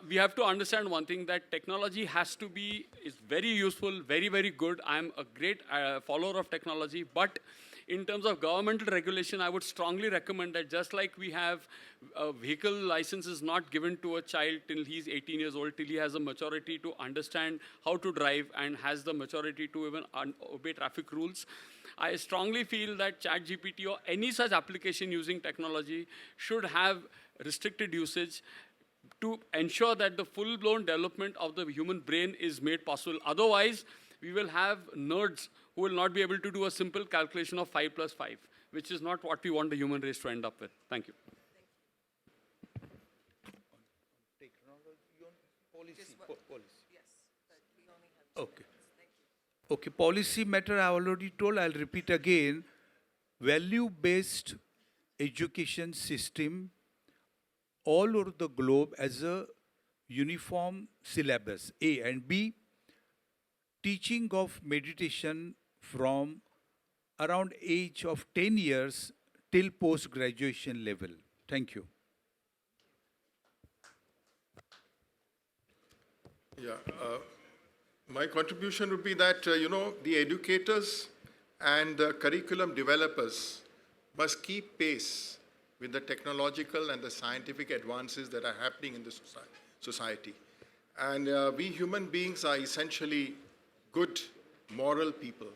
we have to understand one thing, that technology is very useful, very, very good. I'm a great follower of technology, but in terms of governmental regulation, I would strongly recommend that just like we have a vehicle license is not given to a child till he's 18 years old, till he has a maturity to understand how to drive and has the maturity to even obey traffic rules. I strongly feel that ChatGPT or any such application using technology should have restricted usage to ensure that the full-blown development of the human brain is made possible. Otherwise, we will have nerds who will not be able to do a simple calculation of 5 plus 5, which is not what we want the human race to end up with. Thank you. Okay. Okay, policy matter I already told, I'll repeat again. Value-based education system all over the globe as a uniform syllabus, A, and B, teaching of meditation from around age of 10 years till post-graduation level. Thank you. Yeah, my contribution would be that, the educators and curriculum developers must keep pace with the technological and the scientific advances that are happening in the society. And we human beings are essentially good, moral people.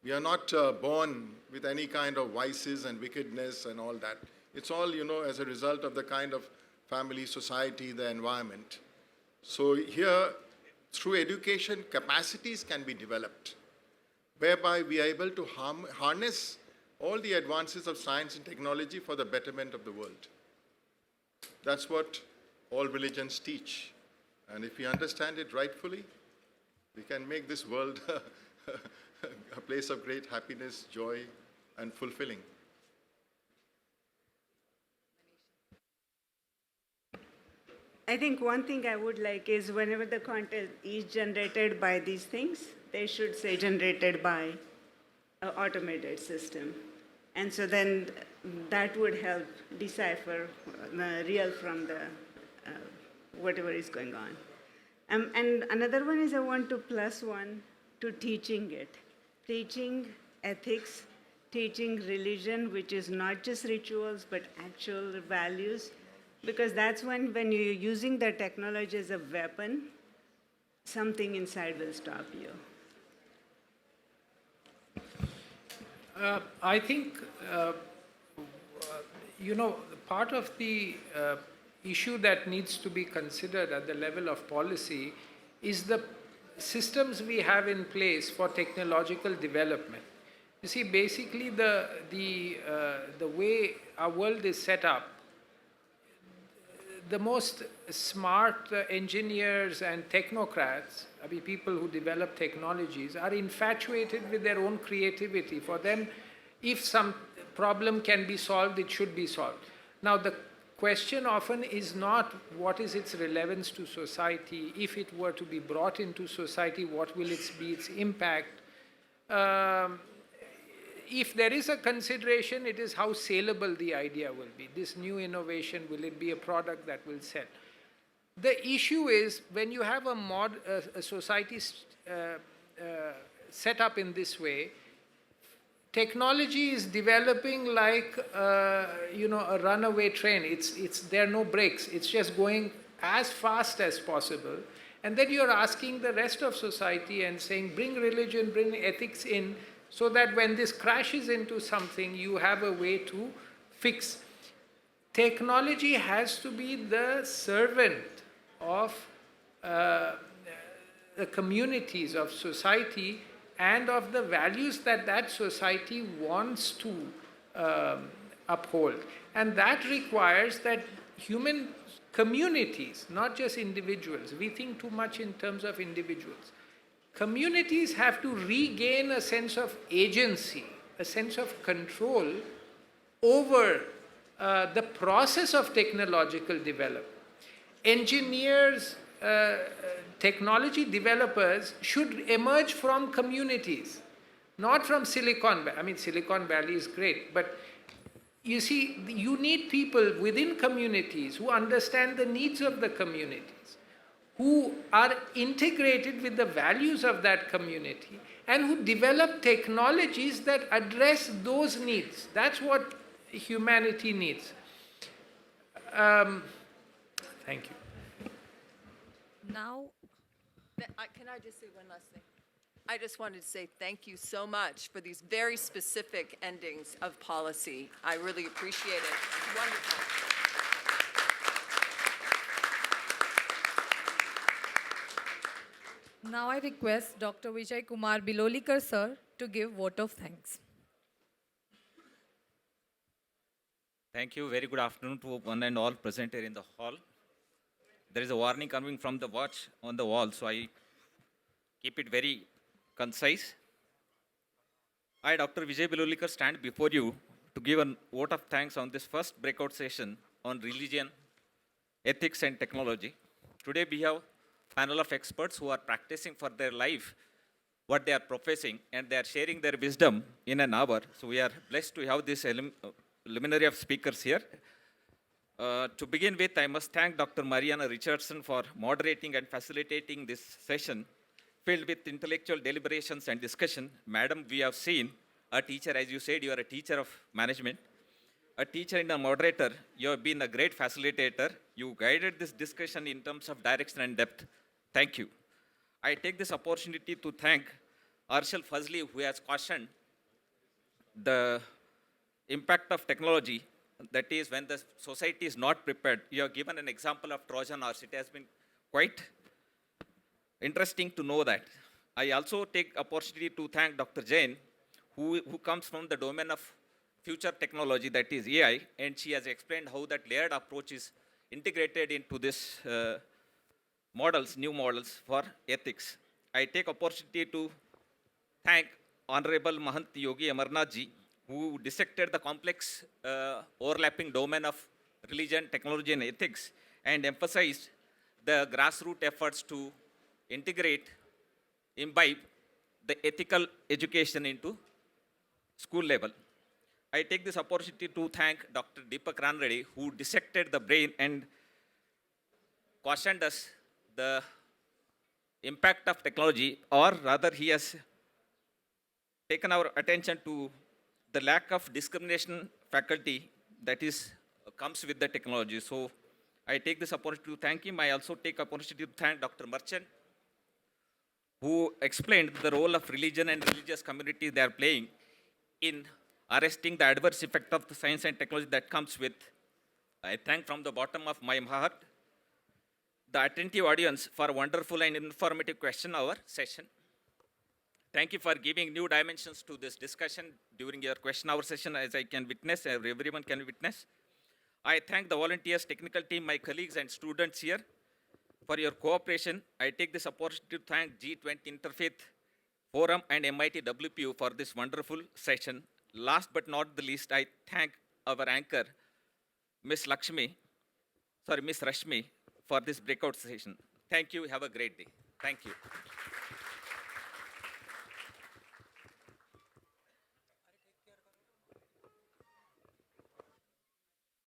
We are not born with any kind of vices and wickedness and all that. It's all, as a result of the kind of family, society, the environment. So here, through education, capacities can be developed, whereby we are able to harness all the advances of science and technology for the betterment of the world. That's what all religions teach. And if we understand it rightfully, we can make this world a place of great happiness, joy, and fulfilling. I think one thing I would like is whenever the content is generated by these things, they should say generated by an automated system. And so then that would help decipher the real from the whatever is going on. And another one is I want to plus one to teaching it. Teaching ethics, teaching religion, which is not just rituals, but actual values, because that's when you're using the technology as a weapon, something inside will stop you. I think, part of the issue that needs to be considered at the level of policy is the systems we have in place for technological development. You see, basically the way our world is set up, the most smart engineers and technocrats, I mean, people who develop technologies, are infatuated with their own creativity. For them, if some problem can be solved, it should be solved. Now, the question often is not what is its relevance to society. If it were to be brought into society, what will be its impact? If there is a consideration, it is how saleable the idea will be. This new innovation, will it be a product that will sell? The issue is when you have a society set up in this way, technology is developing like a runaway train. There are no brakes. It's just going as fast as possible. And then you're asking the rest of society and saying, bring religion, bring ethics in, so that when this crashes into something, you have a way to fix. Technology has to be the servant of the communities of society and of the values that that society wants to uphold. And that requires that human communities, not just individuals, we think too much in terms of individuals. Communities have to regain a sense of agency, a sense of control over the process of technological development. Engineers, technology developers should emerge from communities, not from Silicon Valley. I mean, Silicon Valley is great, but you see, you need people within communities who understand the needs of the communities, who are integrated with the values of that community, and who develop technologies that address those needs. That's what humanity needs. Thank you. Now, Can I just say one last thing? I just wanted to say thank you so much for these very specific endings of policy. I really appreciate it. It's wonderful. now I request Dr. Vijay Kumar Bilolikar sir to give vote of thanks. Thank you. Very good afternoon to one and all present here in the hall. There is a warning coming from the watch on the wall, so I keep it very concise. I, Dr. Vijay Bilolikar, stand before you to give a vote of thanks on this first breakout session on religion, ethics, and technology. Today we have a panel of experts who are practicing for their life what they are professing, and they are sharing their wisdom in an hour. So we are blessed to have this luminary of speakers here. To begin with, I must thank Dr. Mariana Richardson for moderating and facilitating this session filled with intellectual deliberations and discussion. Madam, we have seen a teacher, as you said, you are a teacher of management, a teacher and a moderator. You have been a great facilitator. You guided this discussion in terms of direction and depth. Thank you. I take this opportunity to thank Arshal Fazli, who has cautioned the impact of technology, that is when the society is not prepared. You have given an example of Trojan horse. It has been quite interesting to know that. I also take opportunity to thank Dr. Jain, who comes from the domain of future technology, that is AI, and she has explained how that layered approach is integrated into this new models for ethics. I take opportunity to thank Honorable Mahant Yogi Amarnath ji, who dissected the complex overlapping domain of religion, technology, and ethics, and emphasized the grassroots efforts to integrate, imbibe the ethical education into school level. I take this opportunity to thank Dr. Deepak Ranreddy, who dissected the brain and cautioned us the impact of technology, or rather he has taken our attention to the lack of discrimination faculty that comes with the technology. So I take this opportunity to thank him. I also take opportunity to thank Dr. Merchant, who explained the role of religion and religious communities they are playing in arresting the adverse effect of the science and technology that comes with. I thank from the bottom of my heart the attentive audience for a wonderful and informative question hour session. Thank you for giving new dimensions to this discussion during your question hour session, as I can witness, everyone can witness. I thank the volunteers, technical team, my colleagues and students here for your cooperation. I take this opportunity to thank G20 Interfaith Forum and MIT WPU for this wonderful session. Last but not the least, I thank our anchor, Miss Rashmi, for this breakout session. Thank you. Have a great day. Thank you.